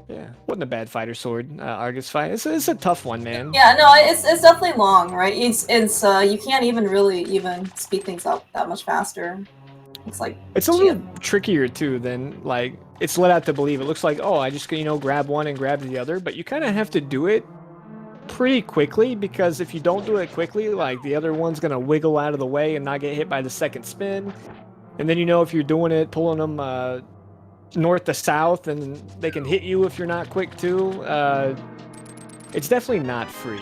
Yeah, wasn't a bad fighter sword. Argus fight. It's a tough one, man. Yeah, no, it's definitely long, right? It's you can't even really speed things up that much faster. It's like it's a little trickier too than like it's led out to believe. It looks like, oh, I just grab one and grab the other, but you kind of have to do it pretty quickly, because if you don't do it quickly, like the other one's gonna wiggle out of the way and not get hit by the second spin. And then if you're doing it, pulling them north to south, and they can hit you if you're not quick too. It's definitely not free.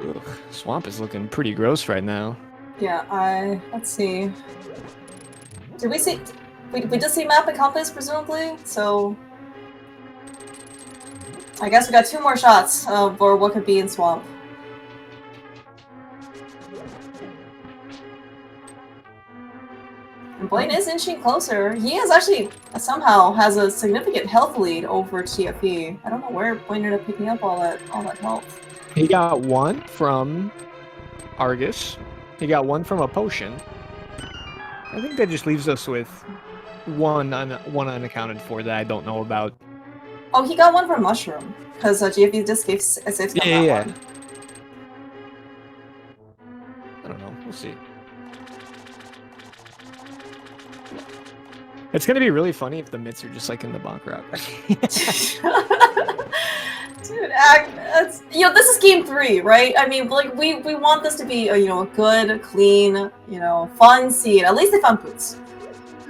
Ugh, Swamp is looking pretty gross right now. Yeah, let's see. Did we see? We did see map and compass, presumably. So I guess we got 2 more shots for what could be in Swamp. And Blaine is inching closer. He is actually somehow has a significant health lead over TFE. I don't know where Blaine ended up picking up all that health. He got one from Argus. He got one from a potion. I think that just leaves us with one unaccounted for that I don't know about. Oh, he got one from Mushroom, because GFE just gave saves that one. I don't know. We'll see. It's gonna be really funny if the mitts are just like in the bonk rock. Dude, this is game 3, right? I mean, like we want this to be a good, clean, fun seed. At least they found boots.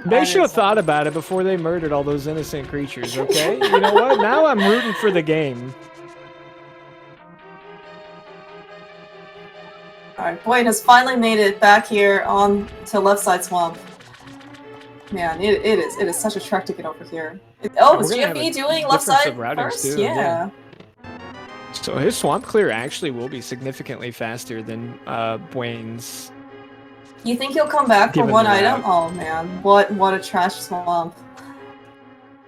They should have thought about it before they murdered all those innocent creatures. Okay, you know what? Now I'm rooting for the game. All right, Buane has finally made it back here on to left side swamp. Man, it is such a trek to get over here. Is GFE doing left side first? Too, yeah. So his swamp clear actually will be significantly faster than Buane's. You think he'll come back for one item? Oh man, what a trash swamp.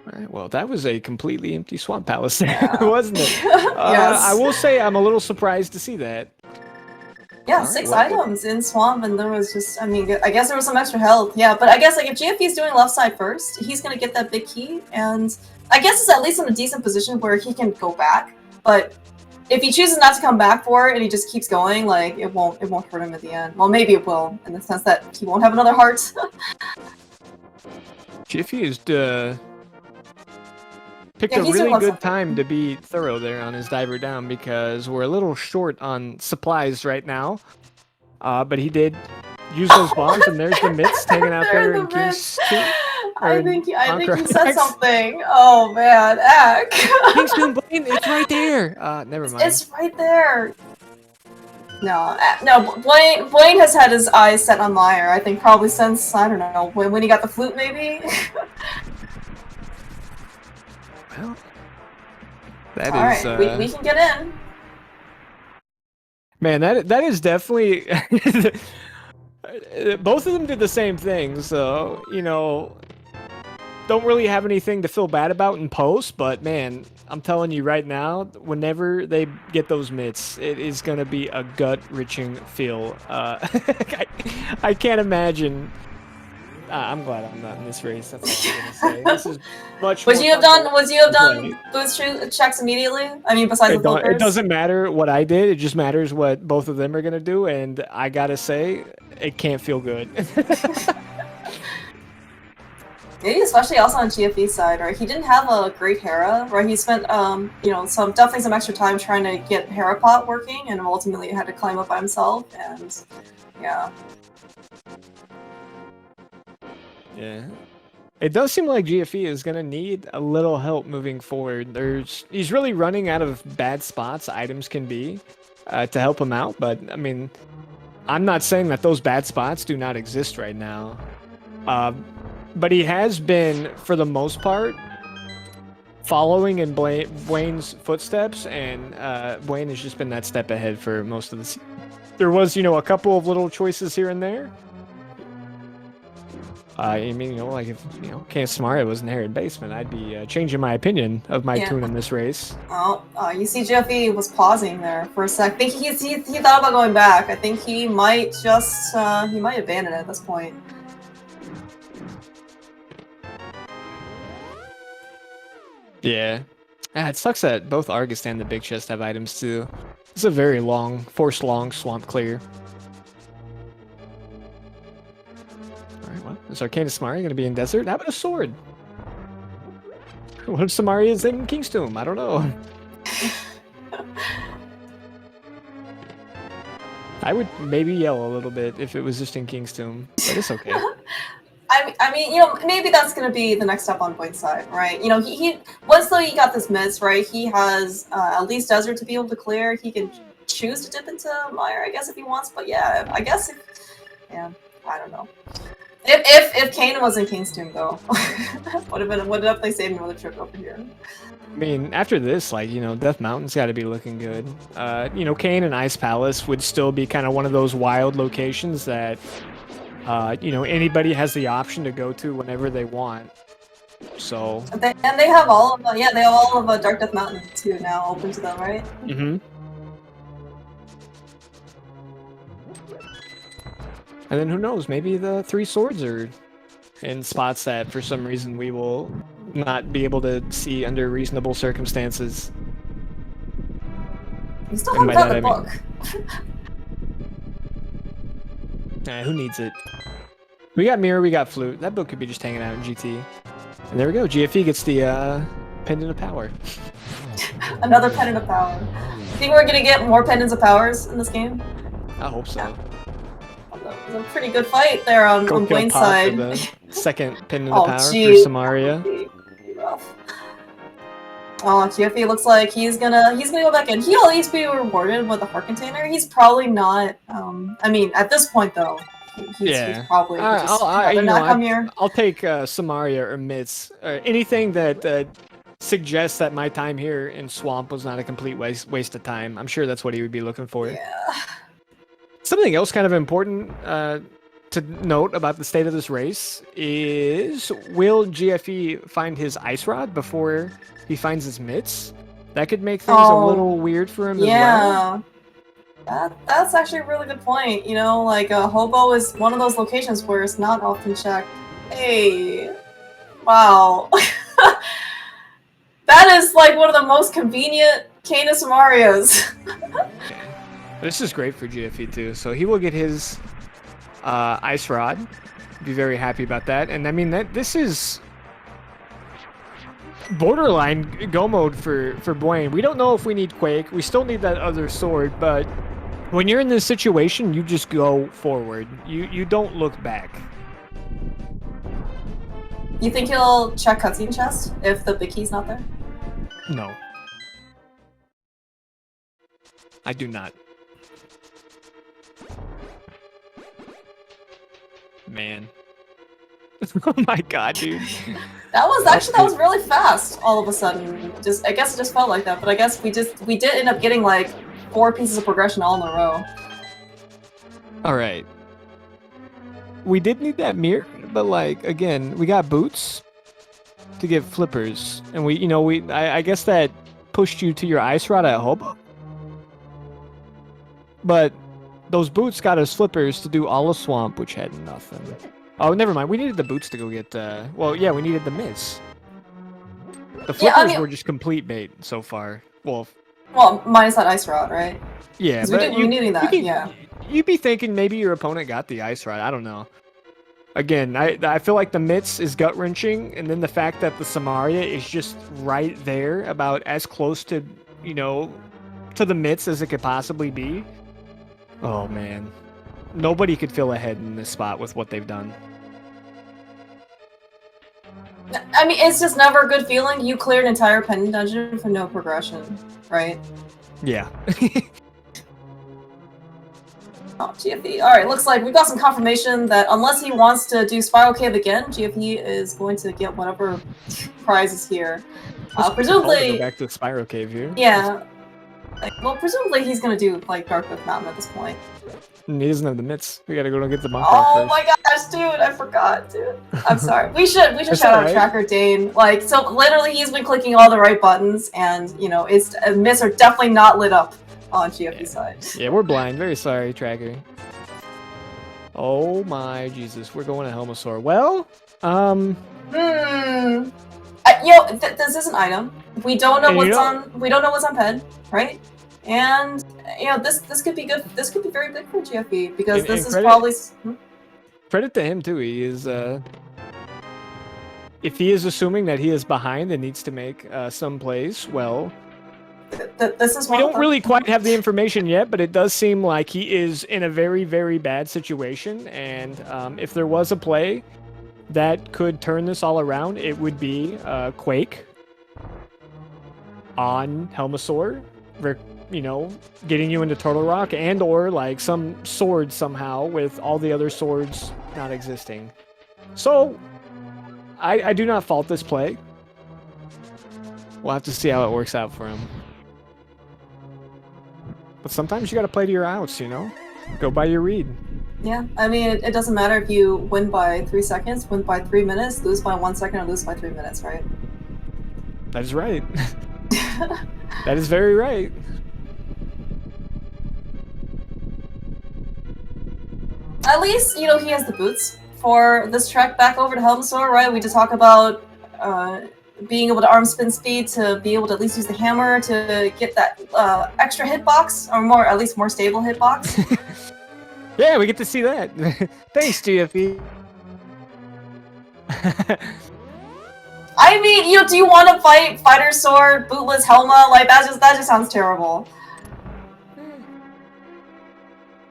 Alright, well, that was a completely empty swamp palace there, wasn't it? Yes. I will say I'm a little surprised to see that. Yeah, 6 items in swamp, and there was just, I guess there was some extra health. Yeah, but I guess if GFE's doing left side first, he's gonna get that big key, and I guess it's at least in a decent position where he can go back. But if he chooses not to come back for it and he just keeps going, like it won't hurt him at the end. Well, maybe it will, in the sense that he won't have another heart. GFE is picked a really good time to be thorough there on his diver down, because we're a little short on supplies right now. But he did use those bombs, and there's the mitts hanging out there in case. I think he said something. Oh man, Ak. Kingston Blaine, it's right there. Never mind. It's right there. No. Blaine has had his eyes set on Liar. I think probably since, I don't know, when he got the flute, maybe. Well, that all is. Right, we can get in. Man, that is definitely. Both of them did the same thing, so don't really have anything to feel bad about in post. But man, I'm telling you right now, whenever they get those mitts, it is gonna be a gut-wrenching feel. I can't imagine I'm glad I'm not in this race. That's all I'm gonna say. This is much. Would more you have fun done? Would you have to play. done boost checks immediately? I mean, besides the flippers. It doesn't matter what I did. It just matters what both of them are gonna do, and I gotta say, it can't feel good. Maybe especially also on GFE's side, right? He didn't have a great Hera, right? He spent, you know, definitely some extra time trying to get Hera pot working, and ultimately had to climb up by himself, and yeah. Yeah. It does seem like GFE is going to need a little help moving forward. He's really running out of bad spots items can be to help him out, but I mean, I'm not saying that those bad spots do not exist right now. But he has been, for the most part, following in Buane's footsteps, and Buane has just been that step ahead for most of the season. There was, you know, a couple of little choices here and there. I mean, you know, like if, you know, Samaria was in Herod Basement, I'd be changing my opinion of my tune in this race. Oh, you see GFE was pausing there for a sec. I think he thought about going back. I think he might just, he might abandon it at this point. Yeah. It sucks that both Argus and the Big Chest have items too. It's a very forced long swamp clear. Alright, well, is Arcana Samaria gonna be in desert? How about a sword? What if Samaria is in King's Tomb? I don't know. I would maybe yell a little bit if it was just in King's Tomb, but it's okay. I mean, you know, maybe that's gonna be the next step on Buane's side, right? You know, he once though he got this miss, right? He has at least desert to be able to clear. He can choose to dip into Mire, I guess, if he wants. But yeah, I guess, yeah, I don't know. If Kanan was in King's Tomb though, would definitely save him with a trip over here. I mean, after this, like, you know, Death Mountain's got to be looking good. You know, Kane and Ice Palace would still be kind of one of those wild locations that, you know, anybody has the option to go to whenever they want. So. And they have all of they have all of Dark Death Mountain too now open to them, right? Mm-hmm. And then who knows? Maybe the Three Swords are in spots that, for some reason, we will not be able to see under reasonable circumstances. You still haven't found the book. Who needs it? We got Mirror, we got Flute. That book could be just hanging out in GT. And there we go. GFE gets the Pendant of Power. Another Pendant of Power. Think we're gonna get more Pendants of Powers in this game? I hope so. Yeah. It was a pretty good fight there on Buane's side. The second Pendant of Power for Samaria. Oh, GFE looks like he's gonna go back in. He'll at least be rewarded with a heart container. He's probably not. I mean, at this point though, he's probably just rather not come here. I'll take Samaria or Mitz. Anything that suggests that my time here in Swamp was not a complete waste of time. I'm sure that's what he would be looking for. Yeah. Something else kind of important to note about the state of this race is, will GFE find his Ice Rod before he finds his mitts? That could make things a little weird for him as well. That's actually a really good point. You know, like Hobo is one of those locations where it's not often checked. Hey, wow. That is like one of the most convenient Canis Samarias. This is great for GFE too. So he will get his Ice Rod. Be very happy about that. And I mean, this is borderline go mode for Buane. We don't know if we need Quake. We still need that other sword, but when you're in this situation, you just go forward. You don't look back. You think he'll check cutscene chest if the big key's not there? No. I do not. Man. Oh my god, dude. That was really fast all of a sudden. I guess it just felt like that, but I guess we did end up getting like 4 pieces of progression all in a row. Alright. We did need that mirror, but like again, we got boots to give flippers. And I guess that pushed you to your Ice Rod at Hobo. But those boots got us flippers to do all of Swamp, which had nothing. Oh, never mind. We needed the boots to go get. Well, yeah, we needed the miss. The flippers were just complete bait so far. Well, minus that ice rod, right? Yeah, but we're needing that. You'd be thinking maybe your opponent got the ice rod. I don't know. Again, I feel like the mitts is gut wrenching, and then the fact that the Samaria is just right there, about as close to to the mitts as it could possibly be. Oh man, nobody could feel ahead in this spot with what they've done. I mean, it's just never a good feeling. You cleared an entire pendant dungeon for no progression, right? Yeah. Oh, GFE. Alright, looks like we've got some confirmation that unless he wants to do Spiral Cave again, GFE is going to get whatever prize is here. Presumably... Go back to the Spiral Cave here. Yeah. Well, presumably he's going to do, like, Darkwood Mountain at this point. He doesn't have the mitts. We gotta go and get the bump. Oh my gosh, dude! I forgot, dude. I'm sorry. We should shout out Tracker Dane. Like, so literally, he's been clicking all the right buttons, and it's mitts are definitely not lit up on GFE side. Yeah, we're blind. Very sorry, Tracker. Oh my Jesus, we're going to Helmasaur. Well, this is an item. We don't know what's on. We don't know what's on Ped, right? And this could be good. This could be very good for GFE because this is probably credit to him too. He is if he is assuming that he is behind and needs to make some plays, well, this is we don't really quite have the information yet, but it does seem like he is in a very, very bad situation. And if there was a play that could turn this all around, it would be Quake on Helmasaur. Getting you into Turtle Rock, and or like some sword somehow with all the other swords not existing. So I do not fault this play. We'll have to see how it works out for him. But sometimes you gotta play to your outs, Go by your read. Yeah, I mean, it doesn't matter if you win by 3 seconds, win by 3 minutes, lose by 1 second, or lose by 3 minutes, right? That is right. That is very right. At least, he has the boots for this trek back over to Helmasaur, right? We just talk about being able to arm spin speed to be able to at least use the hammer to get that extra hitbox, or at least more stable hitbox. Yeah, we get to see that. Thanks, GFE. I mean, do you want to fight Fighter Sword, Bootless Helma? Like, that just sounds terrible.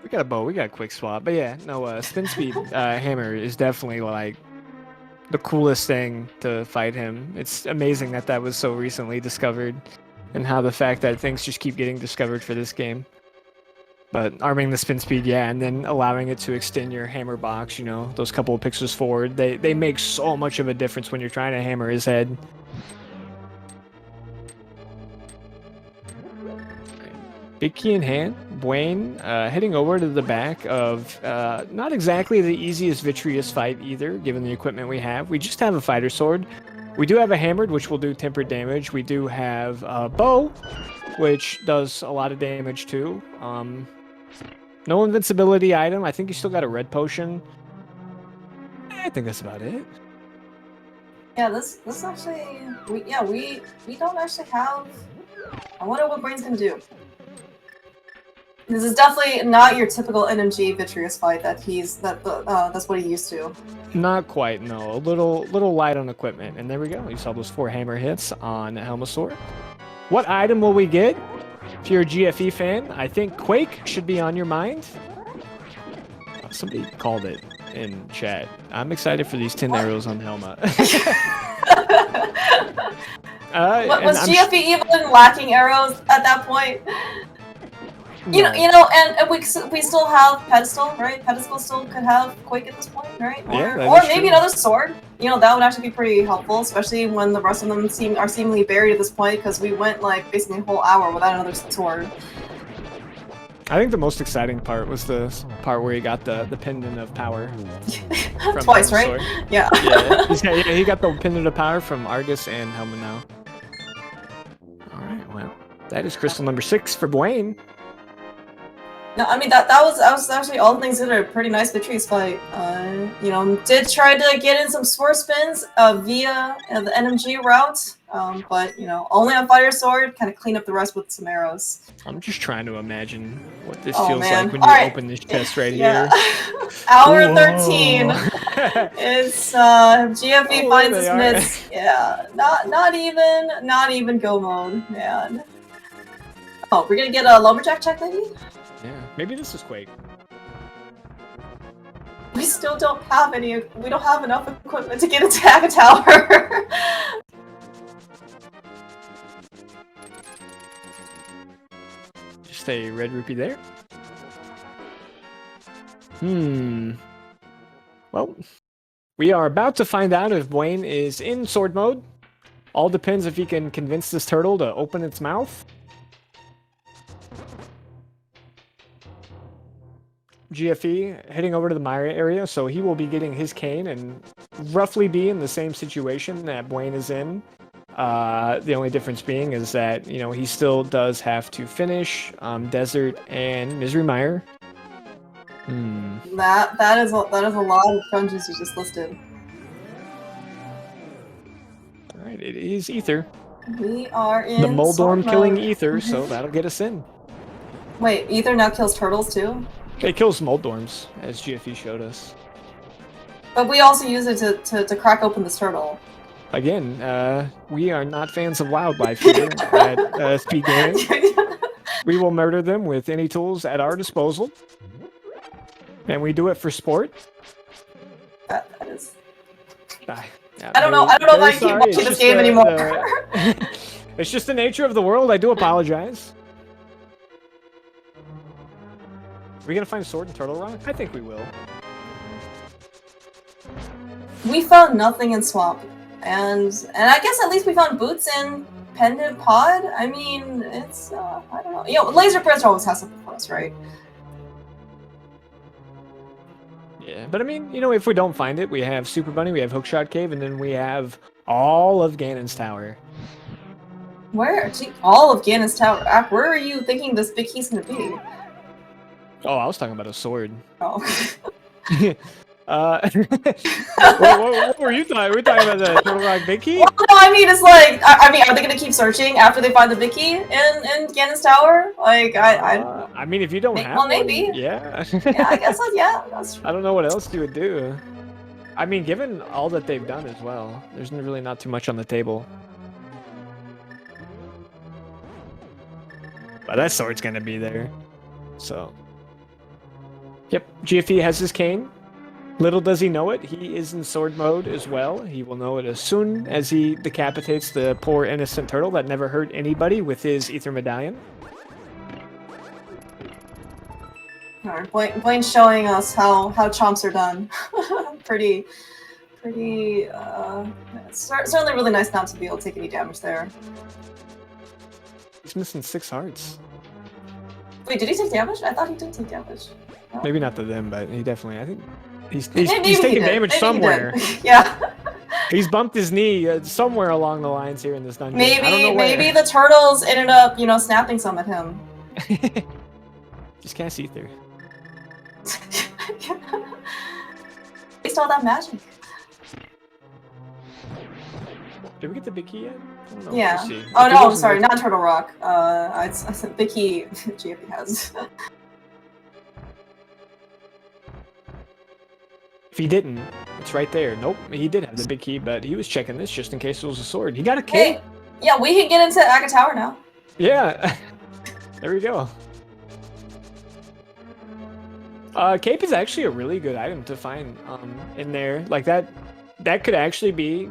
We got a bow, we got a quick swap, but yeah, no, spin speed hammer is definitely like the coolest thing to fight him. It's amazing that was so recently discovered, and how the fact that things just keep getting discovered for this game. But arming the spin speed, yeah, and then allowing it to extend your hammer box, those couple of pixels forward, they make so much of a difference when you're trying to hammer his head. Big key in hand, Buane heading over to the back of not exactly the easiest Vitreous fight either, given the equipment we have. We just have a fighter sword. We do have a hammered, which will do tempered damage. We do have a bow, which does a lot of damage too. No invincibility item. I think you still got a red potion. I think that's about it. Yeah, this actually, we don't actually have. I wonder what Brain's gonna do. This is definitely not your typical NMG Vitreous fight that's what he used to. Not quite, no. A little light on equipment. And there we go. You saw those 4 hammer hits on Helmasaur. What item will we get? If you're a GFE fan, I think Quake should be on your mind. Somebody called it in chat. I'm excited for these 10 arrows on Helma. Was GFE even lacking arrows at that point? No. And we still have Pedestal, right? Pedestal still could have Quake at this point, right? Or maybe another sword. That would actually be pretty helpful, especially when the rest of them are seemingly buried at this point, because we went like basically a whole hour without another sword. I think the most exciting part was the part where he got the pendant of power. Twice, right? Yeah. Yeah, he got the pendant of power from Argus and Helma now. All right, well, that is crystal number 6 for Buane. No, I mean that was actually all things that are a pretty nice victories fight. You know, did try to get in some sword spins via the NMG route, but you know, only on fire sword. Kind of clean up the rest with some arrows. I'm just trying to imagine what this Oh, feels man. like when you open this chest right Yeah. here. Hour Whoa. 13 is GFE Oh, finds there its they miss. Yeah, not even go mode, man. Oh, we're gonna get a lumberjack check, maybe? Yeah, maybe this is Quake. We still don't have any. We don't have enough equipment to get into a tower. Just a red rupee there. Well, we are about to find out if Buane is in sword mode. All depends if he can convince this turtle to open its mouth. GFE heading over to the Myra area, so he will be getting his cane and roughly be in the same situation that Buane is in. The only difference being is that, you know, he still does have to finish Desert and Misery Mire. That is a lot of dungeons you just listed. Alright, it is Ether. We are in the Moldorm killing mode. Ether, so that'll get us in. Wait, Ether now kills turtles too? It kills Moldorms, as GFE showed us. But we also use it to crack open this turtle. Again, we are not fans of wildlife here at SpeedGaming. We will murder them with any tools at our disposal. And we do it for sport. That is... Yeah, I don't know if I can keep watching this game anymore. It's just the nature of the world. I do apologize. Are we gonna find Sword and Turtle Rock? I think we will. We found nothing in Swamp. And I guess at least we found boots in Pendant Pod. I mean, it's, I don't know. You know, Laser Prince always has something for us, right? Yeah, but I mean, you know, if we don't find it, we have Super Bunny, we have Hookshot Cave, and then we have all of Ganon's Tower. Where? Gee, all of Ganon's Tower? Where are you thinking this big key's gonna be? Oh, I was talking about a sword. Oh. What were you talking? Were we talking about the Turtle Rock Big Key? Well, no, I mean, it's like, I mean, are they gonna keep searching after they find the big key in Ganon's Tower? Like, I mean, if you don't have maybe. one, yeah. Yeah, I guess, yeah, that's true. I don't know what else you would do. I mean, given all that they've done as well, there's really not too much on the table. But that sword's gonna be there. So. Yep, GFE has his cane. Little does he know it, he is in sword mode as well. He will know it as soon as he decapitates the poor innocent turtle that never hurt anybody with his ether medallion. Alright, Blaine's showing us how chomps are done. pretty, it's certainly really nice not to be able to take any damage there. He's missing 6 hearts. Wait, did he take damage? I thought he did take damage. No? Maybe not to them, but he definitely, I think, he's Maybe taking damage somewhere. Yeah. He's bumped his knee somewhere along the lines here in this dungeon. Maybe the turtles ended up, you know, snapping some at him. Just cast ether. Waste all that magic. Did we get the big key yet? Yeah. Oh no, sorry, not Turtle Rock. I said big key GFE has. If he didn't, it's right there. Nope, he did have the big key, but he was checking this just in case it was a sword. He got a cape. Hey, yeah, we can get into Aga Tower now. Yeah, there we go. Cape is actually a really good item to find in there. Like that could actually be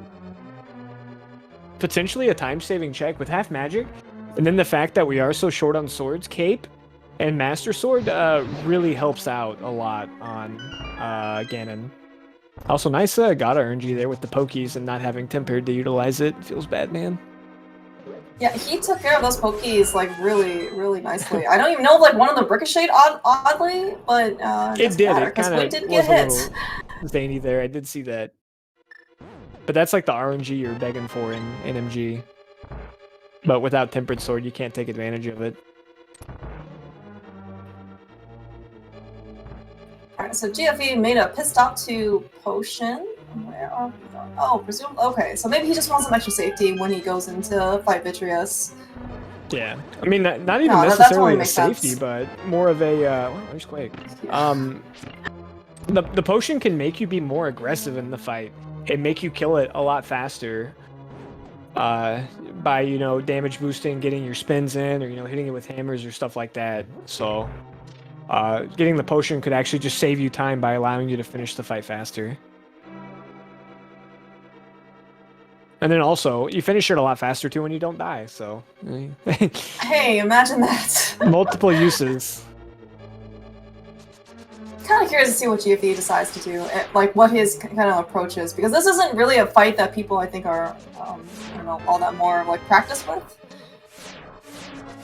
potentially a time-saving check with half magic. And then the fact that we are so short on swords, Cape and Master Sword really helps out a lot on Ganon. Also, nice Gata RNG there with the pokies and not having Tempered to utilize it. Feels bad, man. Yeah, he took care of those pokies like really nicely. I don't even know if like one of them ricocheted oddly, but it did. It kind of did was get a hit. little zany there. I did see that. But that's like the RNG you're begging for in NMG. But without Tempered Sword, you can't take advantage of it. Alright, so GFE made a pit stop to Potion. Where are we going? Oh, presume. Okay, so maybe he just wants some extra safety when he goes into fight Vitreous. Yeah, I mean, not even No, that's necessarily totally a makes safety, sense. but more of a. Well, there's Quake. The potion can make you be more aggressive in the fight. It make you kill it a lot faster. By damage boosting, getting your spins in, or hitting it with hammers or stuff like that. So, getting the potion could actually just save you time by allowing you to finish the fight faster. And then also, you finish it a lot faster too when you don't die. So, Hey, imagine that. multiple uses. Kind of curious to see what GFE decides to do, like what his kind of approach is, because this isn't really a fight that people I think are, I don't know, all that more like practice with.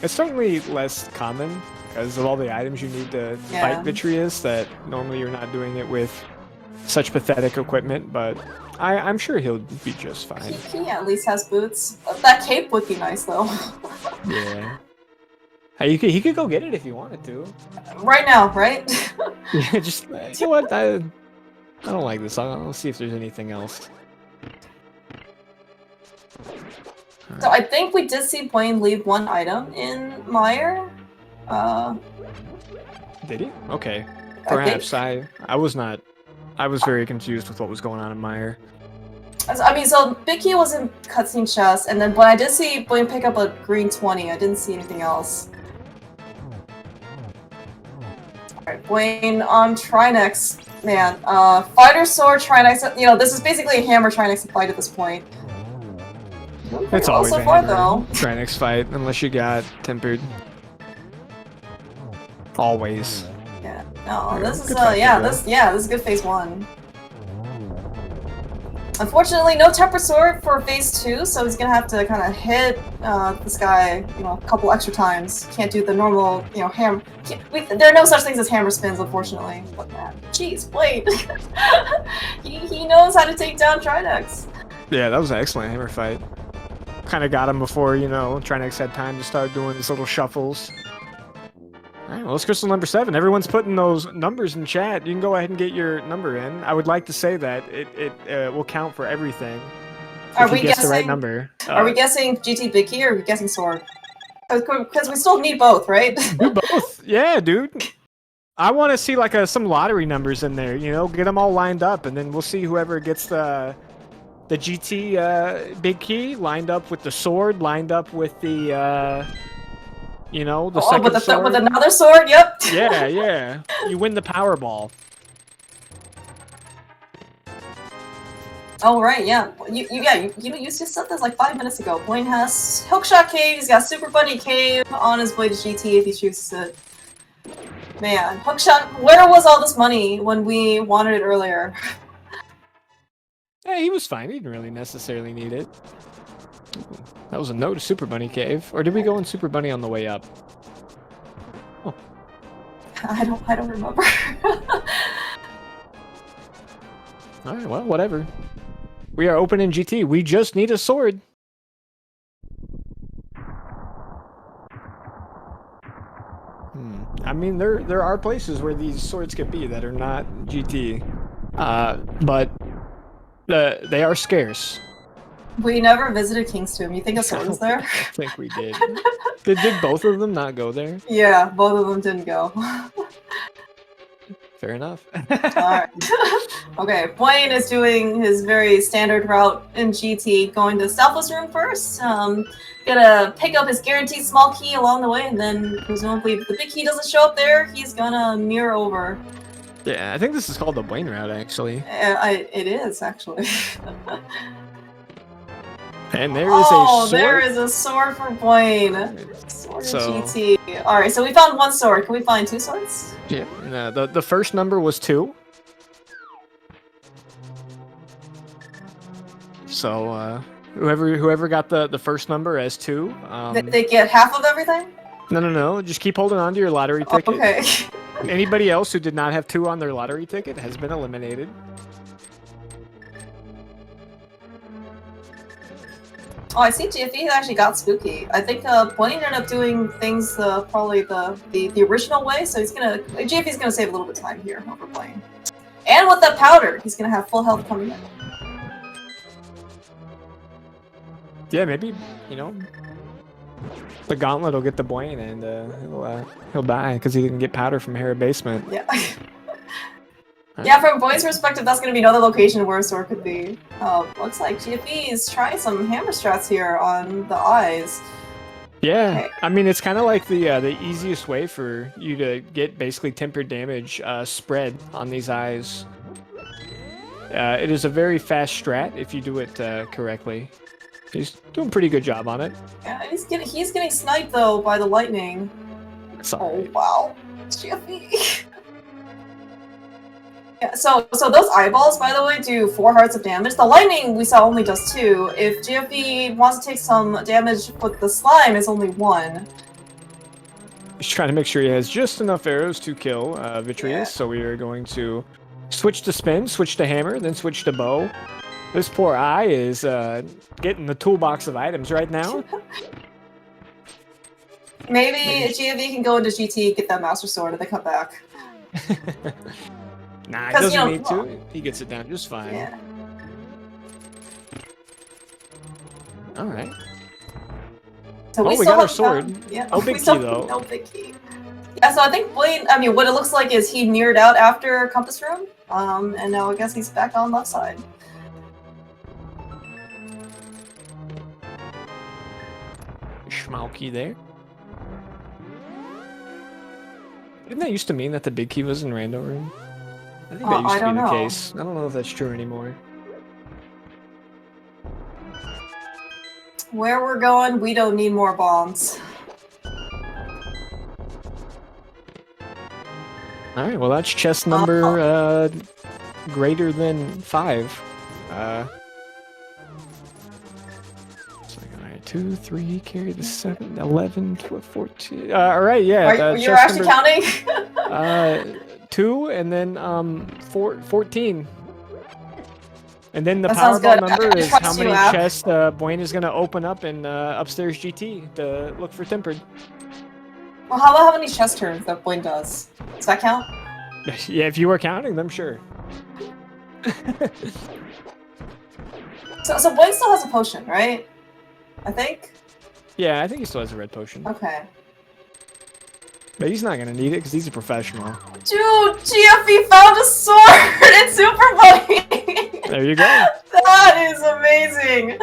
It's certainly less common because of all the items you need to fight Vitreous that normally you're not doing it with such pathetic equipment, but I'm sure he'll be just fine. He at least has boots. That cape would be nice though. Yeah. Hey, he could go get it if he wanted to. Right now, right? Yeah, just, you know what, I don't like this. I'll see if there's anything else. So I think we did see Buane leave one item in Meyer. Did he? Okay. Perhaps I was not. I was very confused with what was going on in Meyer. I mean, so Big Key was in cutscene chest, and then when I did see Buane pick up a green 20, I didn't see anything else. Alright, Buane on Trinex. Man, Fighter Sword Trinex, this is basically a hammer Trinex fight at this point. It's always so a far, hammer though. Trinex fight, unless you got tempered. Always. Yeah, no, this is, Good fight, this is good phase 1. Unfortunately, no temper sword for phase 2, so he's gonna have to kind of hit this guy, a couple extra times. Can't do the normal, hammer. There are no such things as hammer spins, unfortunately. But man, jeez, Blade. he knows how to take down Trinex. Yeah, that was an excellent hammer fight. Kind of got him before, Trinex had time to start doing his little shuffles. Alright, well, it's crystal number 7. Everyone's putting those numbers in chat. You can go ahead and get your number in. I would like to say that it will count for everything. Are if we you guess guessing the right number? Are we guessing GT Big Key or are we guessing sword? Because we still need both, right? Do both. Yeah, dude. I want to see like some lottery numbers in there. Get them all lined up, and then we'll see whoever gets the GT Big Key lined up with the sword, lined up with the. The second sword. With another sword, yep. Yeah. You win the Powerball. Oh, right, yeah. You just said this like 5 minutes ago. Buane has Hookshot Cave, he's got Super Bunny Cave on his way to GT if he chooses it. Man, Hookshot, where was all this money when we wanted it earlier? Yeah, he was fine. He didn't really necessarily need it. That was a no to Super Bunny Cave. Or did we go in Super Bunny on the way up? Oh. I don't remember. Alright, well, whatever. We are open in GT. We just need a sword. I mean, there are places where these swords could be that are not GT. But they are scarce. We never visited King's Tomb. You think a sword was there? I think we did. Did both of them not go there? Yeah, both of them didn't go. Fair enough. Alright. Okay, Buane is doing his very standard route in GT, going to Southwest Room first. Gonna pick up his guaranteed small key along the way, and then presumably if the big key doesn't show up there, he's gonna mirror over. Yeah, I think this is called the Buane route, actually. It is, actually. And there is a sword. There is a sword for Buane. Sword in GT. Alright, so we found one sword. Can we find 2 swords? Yeah, no, the first number was 2. So, whoever got the first number as 2... they get half of everything? No. Just keep holding on to your lottery ticket. Okay. Anybody else who did not have 2 on their lottery ticket has been eliminated. Oh, I see GFE actually got spooky. I think Buane ended up doing things probably the original way, so GFE's gonna save a little bit of time here over Buane. And with that powder, he's gonna have full health coming in. Yeah, maybe, you know, the gauntlet will get the Buane and he'll die because he didn't get powder from Hera Basement. Yeah. Yeah, from Buane's perspective, that's going to be another location where a sword could be. Looks like GFE is trying some hammer strats here on the eyes. Yeah, Okay. I mean, it's kind of like the easiest way for you to get basically tempered damage spread on these eyes. It is a very fast strat if you do it correctly. He's doing a pretty good job on it. Yeah, he's getting sniped though by the lightning. Oh wow, GFE. Yeah, so those eyeballs, by the way, do 4 hearts of damage. The lightning we saw only does 2. If GFE wants to take some damage with the slime, it's only 1. He's trying to make sure he has just enough arrows to kill Vitreous, Yeah. so we are going to switch to spin, switch to hammer, then switch to bow. This poor eye is getting the toolbox of items right now. Maybe GFE can go into GT, get that Master Sword, and then come back. Nah, he 'Cause, doesn't you know, need to. He gets it down just fine. Yeah. Alright. So Oh, we still got our have sword. Yeah. No big we still key, though. No big key. Yeah, so I think Buane, I mean, what it looks like is he mirrored out after Compass Room, and now I guess he's back on left side. Schmalky there. Didn't that used to mean that the big key was in Rando Room? I think that used I to be don't the know. case. I don't know if that's true anymore. Where we're going, we don't need more bombs. Alright, well that's chest number greater than 5. Alright, 2, 3, carry the 7, 11, 12, 14. Alright, yeah. You're chest actually number, counting? 2 and then 14. And then the That sounds Powerball good. number is Trust how you, many app. chests Buane is going to open up in upstairs GT to look for tempered. Well, how many chest turns that Buane does? Does that count? Yeah, if you were counting them, sure. So Buane still has a potion, right? I think? Yeah, I think he still has a red potion. Okay. But he's not going to need it because he's a professional. Dude, GFE found a sword! It's super funny! There you go. That is amazing!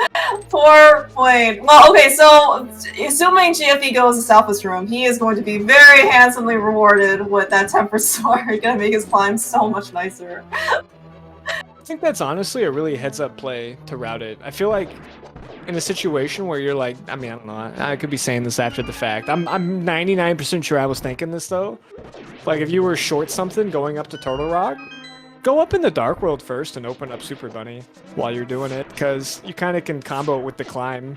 Poor Buane. Well, okay, so assuming GFE goes to Southwest Room, he is going to be very handsomely rewarded with that temper sword. Gonna make his climb so much nicer. I think that's honestly a really heads-up play to route it. I feel like in a situation where you're like, I mean, I don't know, I could be saying this after the fact. I'm 99% sure I was thinking this, though. Like, if you were short something going up to Turtle Rock, go up in the Dark World first and open up Super Bunny while you're doing it, because you kind of can combo it with the climb.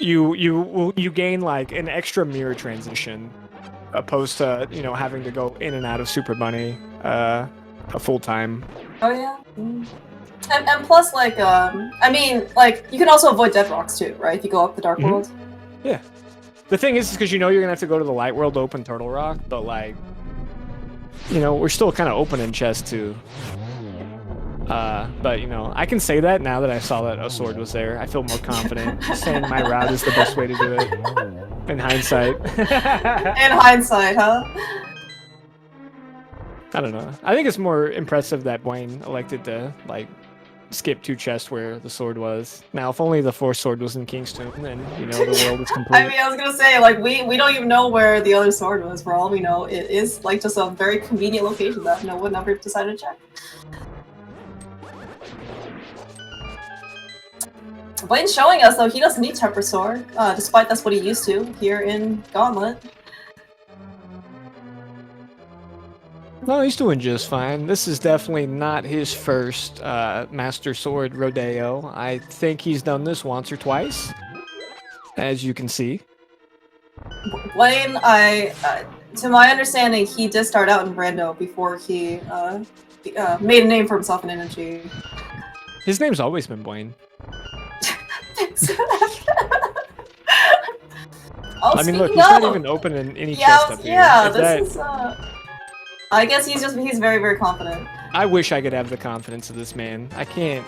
You gain, like, an extra mirror transition, opposed to, you know, having to go in and out of Super Bunny a full time. Oh yeah? Mm. And plus, like, I mean, like, you can also avoid dead rocks too, right? If you go up the Dark World. Yeah. The thing is because you know you're going to have to go to the Light World to open Turtle Rock, but, like, you know, we're still kind of opening chests too. But, you know, I can say that now that I saw that a sword was there. I feel more confident saying my route is the best way to do it. In hindsight. In hindsight, huh? I don't know. I think it's more impressive that Buane elected to, like, skip 2 chests where the sword was. Now, if only the 4th sword was in Kingstone, then, you know, the world is complete. I mean, I was gonna say, like, we don't even know where the other sword was. For all we know, it is, like, just a very convenient location that no one ever decided to check. Buane's showing us, though, he doesn't need Temper Sword, despite that's what he used to here in Gauntlet. No, he's doing just fine. This is definitely not his first Master Sword rodeo. I think he's done this once or twice, as you can see. Buane, to my understanding, he did start out in Brando before he made a name for himself in Energy. His name's always been Buane. Oh, I mean, look, speaking he's not of- even opening any yeah, chest up here. yeah, If this that- is. I guess he's very, very confident. I wish I could have the confidence of this man. I can't.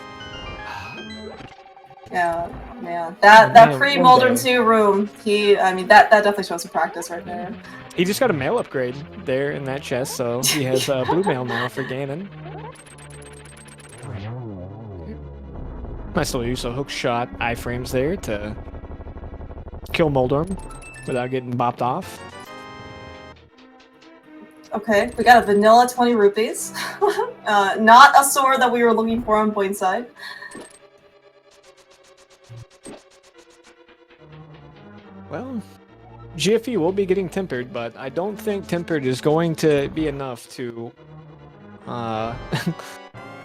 Yeah, man. That Man, pre-Moldern one day. 2 room, I mean, that definitely shows some practice right there. He just got a mail upgrade there in that chest, so he has blue mail now for Ganon. Nice little use of hook shot iframes there to kill Moldorm without getting bopped off. Okay, we got a vanilla 20 rupees. Not a sword that we were looking for on Buane's side. Well, GFE will be getting tempered, but I don't think tempered is going to be enough to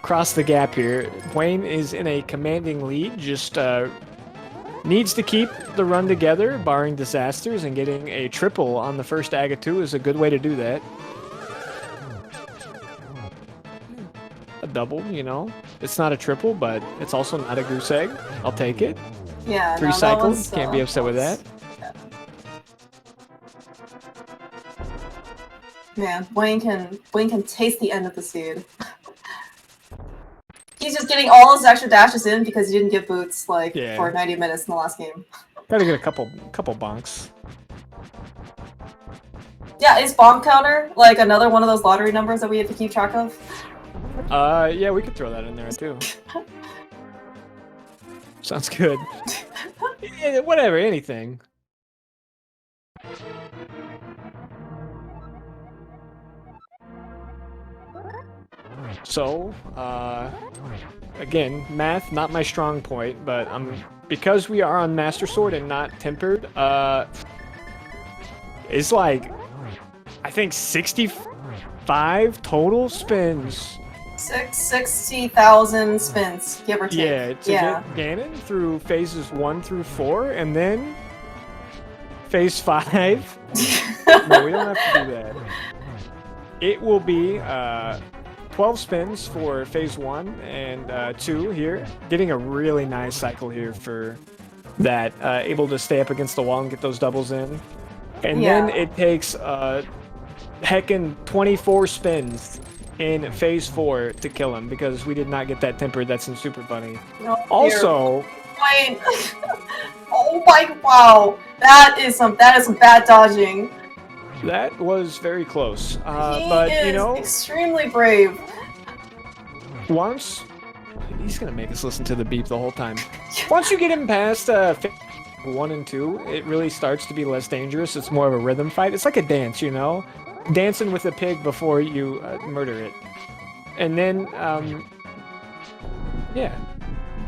cross the gap here. Buane is in a commanding lead, just needs to keep the run together, barring disasters, and getting a triple on the first Agatu is a good way to do that. A double, you know? It's not a triple, but it's also not a goose egg. I'll take it. Yeah, Three no, that cycles, was, can't be upset with that. Man, Buane can taste the end of the seed. He's just getting all his extra dashes in because he didn't get boots like for 90 minutes in the last game. Gotta get a couple bonks. Yeah, is bomb counter like another one of those lottery numbers that we have to keep track of? Yeah, we could throw that in there too. Sounds good. Yeah, whatever, anything. So, again, math, not my strong point, but because we are on Master Sword and not tempered, it's like, I think 65 total spins. 60,000 spins, give or take. Yeah, to get Ganon through phases 1 through 4, and then phase 5. No, we don't have to do that. It will be 12 spins for phase 1 and 2 here. Getting a really nice cycle here for that. Able to stay up against the wall and get those doubles in. And then it takes heckin' 24 spins in phase 4 to kill him because we did not get that tempered. That's in Super Bunny. Oh, also, wait. Oh my wow, that is some bad dodging. That was very close. He but is you know, extremely brave. Once he's gonna make us listen to the beep the whole time. Once you get him past 1 and 2, it really starts to be less dangerous. It's more of a rhythm fight. It's like a dance, you know, dancing with a pig before you murder it. And then, yeah,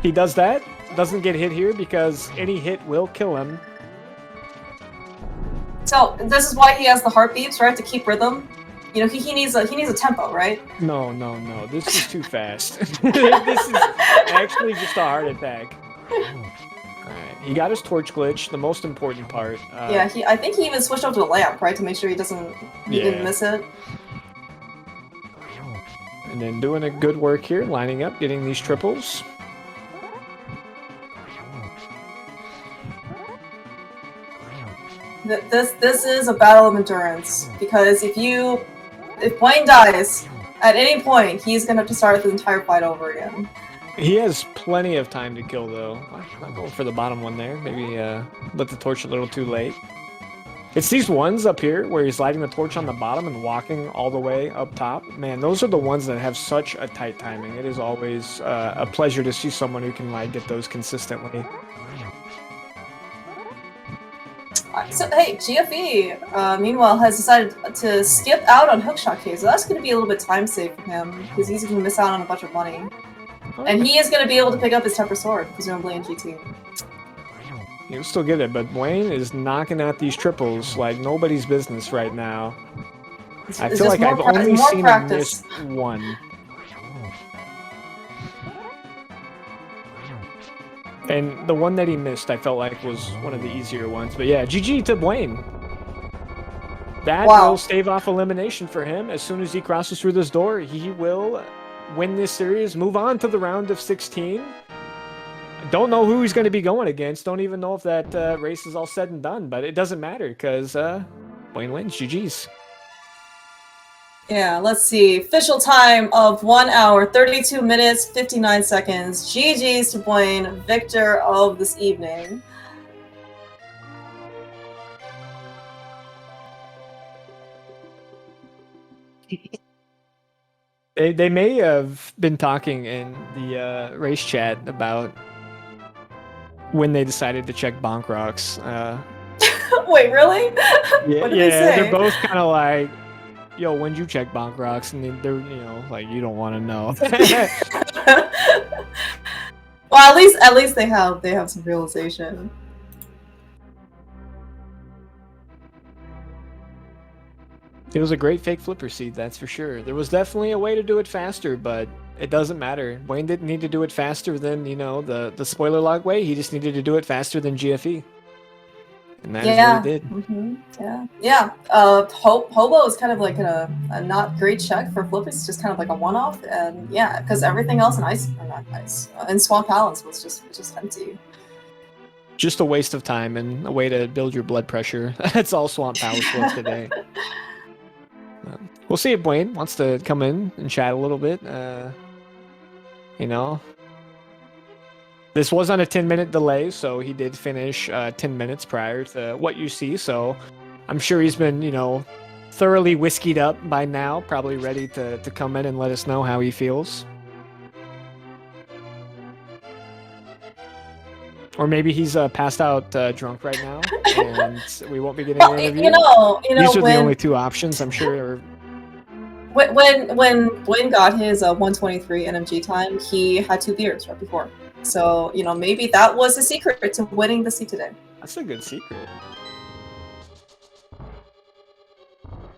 he does that. Doesn't get hit here because any hit will kill him. So this is why he has the heartbeats, right? To keep rhythm. You know, he needs a tempo, right? No. This is too fast. This is actually just a heart attack. Alright, he got his torch glitch, the most important part. Yeah, I think he even switched over to the lamp, right? To make sure he didn't miss it. And then doing a good work here, lining up, getting these triples. This is a battle of endurance, because if Buane dies at any point, he's gonna have to start the entire fight over again. He has plenty of time to kill, though. I'm not going for the bottom one there. Maybe lit the torch a little too late. It's these ones up here where he's lighting the torch on the bottom and walking all the way up top. Man, those are the ones that have such a tight timing. It is always a pleasure to see someone who can like get those consistently. So, hey, GFE, meanwhile, has decided to skip out on hookshot case. So that's going to be a little bit time safe for him, because he's going to miss out on a bunch of money. And he is going to be able to pick up his temper sword, presumably in GT. He'll still get it, but Buane is knocking out these triples like nobody's business right now. I feel like I've only seen him miss one. And the one that he missed, I felt like was one of the easier ones. But yeah, GG to Buane. That will stave off elimination for him. As soon as he crosses through this door, he will win this series, move on to the round of 16. Don't know who he's going to be going against. Don't even know if that race is all said and done, but it doesn't matter because Buane wins. GG's. Yeah, let's see. Official time of 1 hour, 32 minutes, 59 seconds. GG's to Buane, victor of this evening. They may have been talking in the race chat about when they decided to check bonk rocks. Wait, really? Yeah, What did they say? they're both kind of like, "Yo, when'd you check bonk rocks?" And they're like, "You don't want to know." Well, at least they have some realization. It was a great fake flipper seed, that's for sure. There was definitely a way to do it faster, but it doesn't matter. Buane didn't need to do it faster than, the spoiler log way. He just needed to do it faster than GFE. And that is what he did. Mm-hmm. Yeah. Hobo is kind of like a not great check for flip. It's just kind of like a one-off, and yeah, because everything else in Swamp Palace was just empty. Just a waste of time and a way to build your blood pressure. That's all Swamp Palace was today. We'll see if Buane wants to come in and chat a little bit. This was on a 10-minute delay, so he did finish 10 minutes prior to what you see. So I'm sure he's been, thoroughly whiskeyed up by now, probably ready to come in and let us know how he feels. Or maybe he's passed out drunk right now, and we won't be getting an interview. These are the only two options, I'm sure. When Buane got his 123 NMG time, he had 2 beers right before. So, maybe that was the secret to winning the seat today. That's a good secret.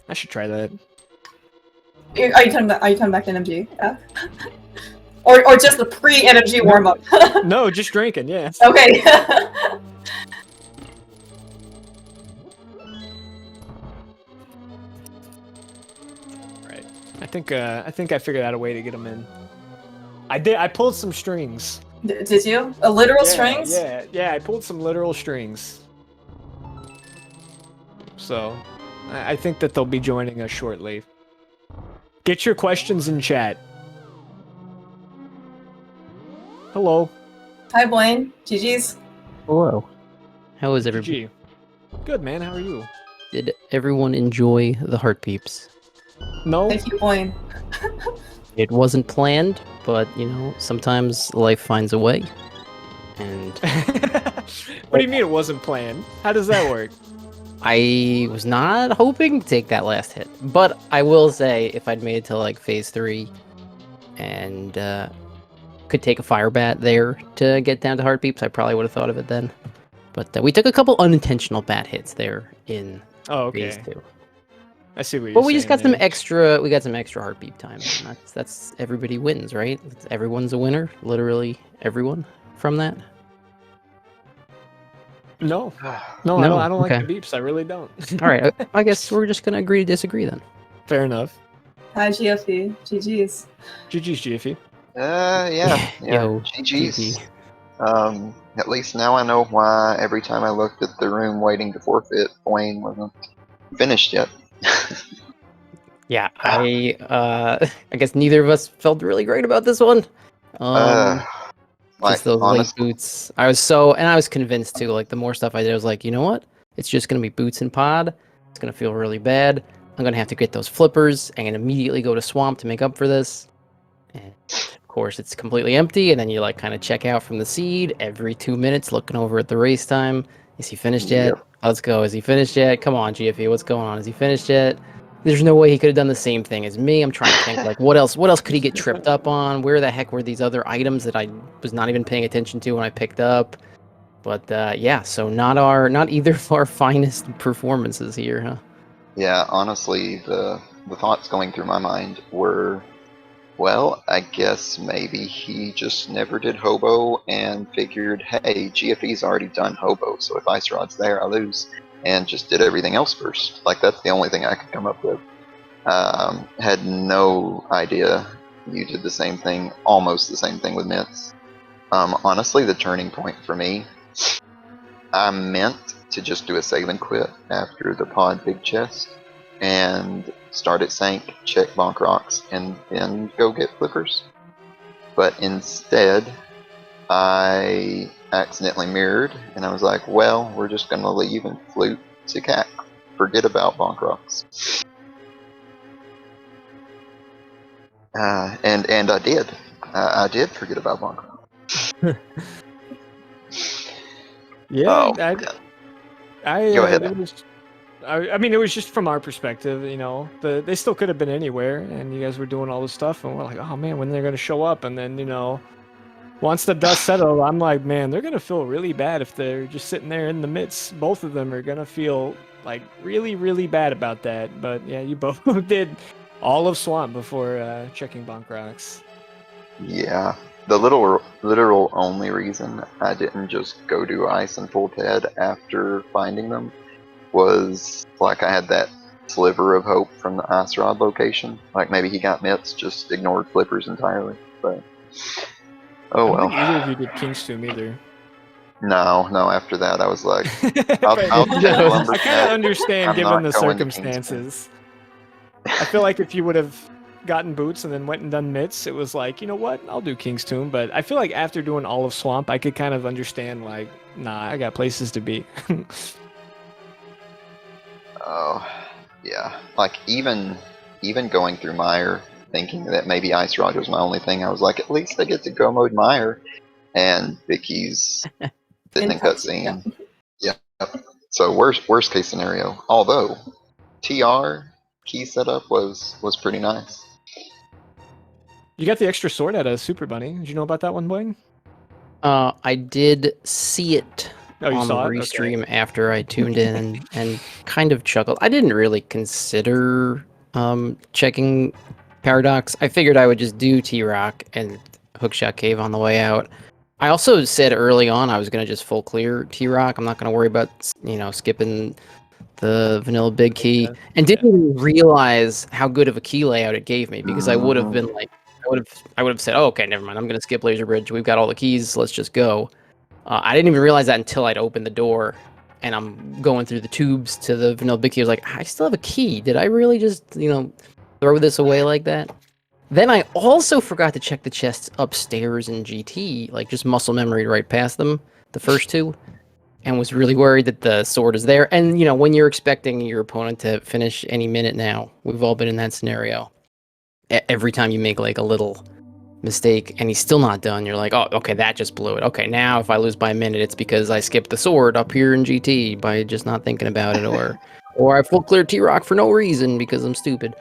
I should try that. Are you coming back to NMG? Yeah. or just the pre-NMG warm-up? No, just drinking, yeah. Okay. Right. I think I figured out a way to get him in. I pulled some strings. Did you? Literal strings? Yeah, I pulled some literal strings. So, I think that they'll be joining us shortly. Get your questions in chat. Hello. Hi, Buane. GG's. Hello. How is everybody? GG. Good, man. How are you? Did everyone enjoy the heart peeps? No. Thank you, Buane. It wasn't planned, but sometimes life finds a way. And what do you mean it wasn't planned? How does that work? I was not hoping to take that last hit, but I will say if I'd made it to like phase 3 and could take a fire bat there to get down to heart peeps, I probably would have thought of it then. But we took a couple unintentional bat hits there in phase 2. I see what you're saying. But we just got some extra. We got some extra heartbeat time. And that's everybody wins, right? Everyone's a winner. Literally everyone from that. No, No? I don't like Okay. the beeps. I really don't. All right, I guess we're just gonna agree to disagree then. Fair enough. Hi, GFE. GG's. GG's, GFE. Yeah. Yo, GG's. GG. At least now I know why every time I looked at the room waiting to forfeit, Buane wasn't finished yet. Yeah, I guess neither of us felt really great about this one. Just those late boots. I was convinced too. Like the more stuff I did, I was like, you know what? It's just gonna be boots and pod. It's gonna feel really bad. I'm gonna have to get those flippers and immediately go to swamp to make up for this. And of course, it's completely empty. And then you like kind of check out from the seed every 2 minutes, looking over at the race time. Is he finished yet? Yep. Let's go. Is he finished yet? Come on, GFE. What's going on? Is he finished yet? There's no way he could have done the same thing as me. I'm trying to think like what else could he get tripped up on? Where the heck were these other items that I was not even paying attention to when I picked up? But yeah, so not either of our finest performances here, huh? Yeah, honestly, the thoughts going through my mind were, well, I guess maybe he just never did Hobo and figured, hey, GFE's already done Hobo, so if Ice Rod's there, I lose. And just did everything else first. Like, that's the only thing I could come up with. Had no idea you did the same thing, almost the same thing with Mitts. Honestly, the turning point for me, I meant to just do a save and quit after the pod big chest and start at Sank, check bonk rocks, and then go get flippers. But instead, I accidentally mirrored, and I was like, well, we're just going to leave and flute to Cac. Forget about bonk rocks. And I did. I did forget about bonk rocks. Yeah, Oh, I Go ahead. it was, I mean, it was just from our perspective, you know, they still could have been anywhere, and you guys were doing all this stuff, and we're like, oh man, when they're gonna show up, and then you know, once the dust settled, I'm like, man, they're gonna feel really bad if they're just sitting there in the midst. Both of them are gonna feel like really, really bad about that. But yeah, you both did all of Swamp before checking bonk rocks. Yeah. The literal only reason I didn't just go do ice and full TED after finding them was like I had that sliver of hope from the ice rod location. Like maybe he got mitts, just ignored flippers entirely. But oh I don't well. think either of you did King's Tomb either. No, after that I was like, I'll But check I lumber I kind of pad. understand I'm given not the going to King's Tomb. circumstances. I feel like if you would have gotten boots and then went and done mitts, it was like, you know what, I'll do King's Tomb. But I feel like after doing all of Swamp, I could kind of understand like, nah, I got places to be. Oh, yeah. Like even going through Mire, thinking that maybe Ice Rod was my only thing, I was like, at least I get to go mode Mire, and Vicky's sitting in cutscene. Yeah. So worst case scenario. Although TR key setup was pretty nice. You got the extra sword out of Super Bunny. Did you know about that one, Blaine? I did see it Oh, you on the saw it? restream Okay. after I tuned in and kind of chuckled. I didn't really consider checking Paradox. I figured I would just do T-Rock and Hookshot Cave on the way out. I also said early on I was going to just full clear T-Rock. I'm not going to worry about, you know, skipping the vanilla big key, and didn't even realize how good of a key layout it gave me, because I would have been like, I would have said, oh, okay, never mind, I'm gonna skip Laser Bridge. We've got all the keys. Let's just go. I didn't even realize that until I'd opened the door, and I'm going through the tubes to the vanilla big key. I was like, I still have a key. Did I really just, you know, throw this away like that? Then I also forgot to check the chests upstairs in GT, like just muscle memory right past them, the first two, and was really worried that the sword is there. And, you know, when you're expecting your opponent to finish any minute now, we've all been in that scenario. Every time you make like a little mistake and he's still not done, you're like, oh, okay, that just blew it. Okay, now if I lose by a minute, it's because I skipped the sword up here in GT by just not thinking about it, or I full clear T-Rock for no reason because I'm stupid.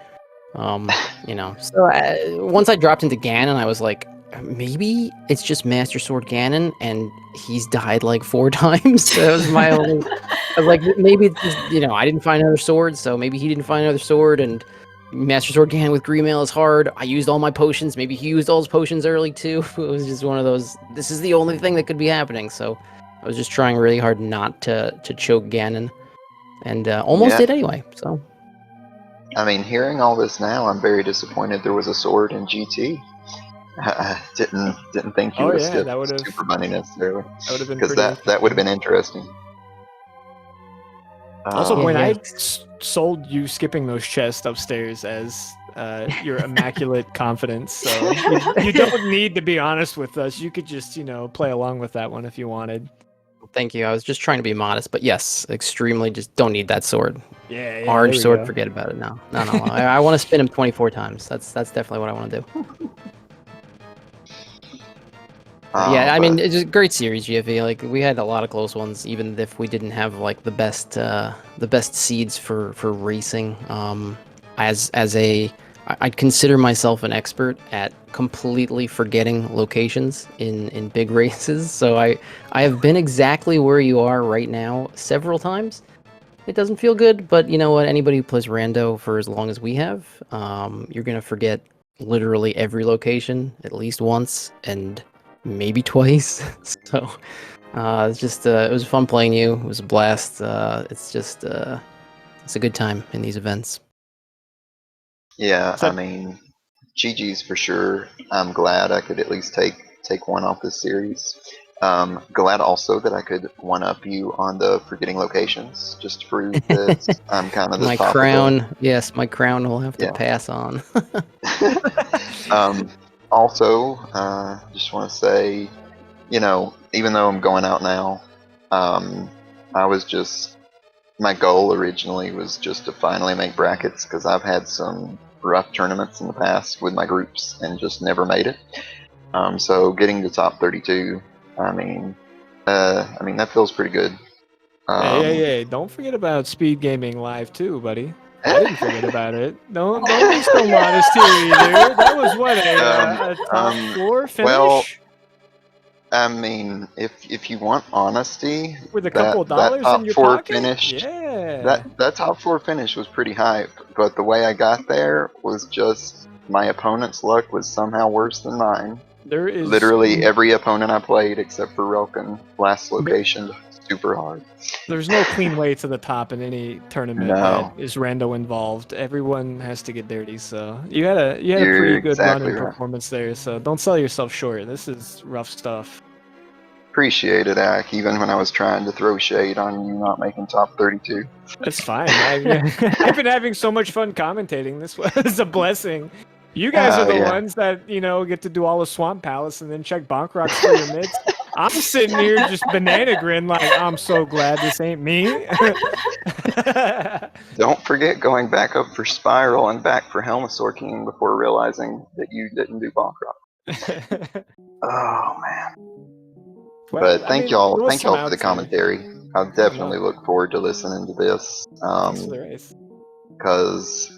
You know, so once I dropped into Ganon, I was like, maybe it's just Master Sword Ganon, and he's died like 4 times. That was my only. I was like, maybe it's just, you know, I didn't find another sword, so maybe he didn't find another sword, and Master Sword Ganon with Green Mail is hard. I used all my potions. Maybe he used all his potions early too. It was just one of those. This is the only thing that could be happening. So I was just trying really hard not to choke Ganon, and almost did anyway. So. I mean, hearing all this now, I'm very disappointed there was a sword in GT. I didn't think you Oh would have yeah, skipped that would have Super Bunny necessarily, that would have been because pretty. that would have been interesting. Also, Yeah, when yeah. I sold you skipping those chests upstairs as your immaculate confidence, so you don't need to be honest with us. You could just, you know, play along with that one if you wanted. Thank you. I was just trying to be modest, but yes, extremely. Just don't need that sword. Yeah, Orange there we sword, go. forget about it. No. I want to spin him 24 times. That's definitely what I want to do. Yeah, I mean, it's a great series, GFE. Like, we had a lot of close ones, even if we didn't have like the best seeds for racing. I'd consider myself an expert at completely forgetting locations in big races. So I have been exactly where you are right now several times. It doesn't feel good, but you know what? Anybody who plays rando for as long as we have, you're gonna forget literally every location at least once and maybe twice. So it's just it was fun playing you. It was a blast. It's just it's a good time in these events. Yeah, So- I mean, GG's for sure. I'm glad I could at least take take one off this series. Glad also that I could one-up you on the forgetting locations, just to prove that I'm kind of the My top crown, yes, my crown will have to Yeah. pass on. Also, just want to say, even though I'm going out now, my goal originally was just to finally make brackets because I've had some rough tournaments in the past with my groups and just never made it. So getting to top 32, I mean that feels pretty good. Hey, don't forget about SpeedGaming Live too, buddy. I didn't forget about it. Don't be so modest here, either. That was what a top 4 finish. Well, I mean, if you want honesty, with a couple of dollars top in your 4 pocket. finish, Yeah. that top 4 finish was pretty high, but the way I got there was just my opponent's luck was somehow worse than mine. There is literally every opponent I played except for Relkin last location super hard. There's no clean way to the top in any tournament that is rando involved. Everyone has to get dirty. So you had a pretty good run in performance there. So don't sell yourself short. This is rough stuff. Appreciate it, Ak, even when I was trying to throw shade on you not making top 32. That's fine. I've been having so much fun commentating. This was a blessing. You guys are the ones that, get to do all the Swamp Palace and then check Bonk Rocks for your mids. I'm sitting here just banana grin like, I'm so glad this ain't me. Don't forget going back up for Spiral and back for Helmasaur King before realizing that you didn't do Bonk Rock. Oh, man. Well, but thank y'all for the commentary. I'll definitely look forward to listening to this. Because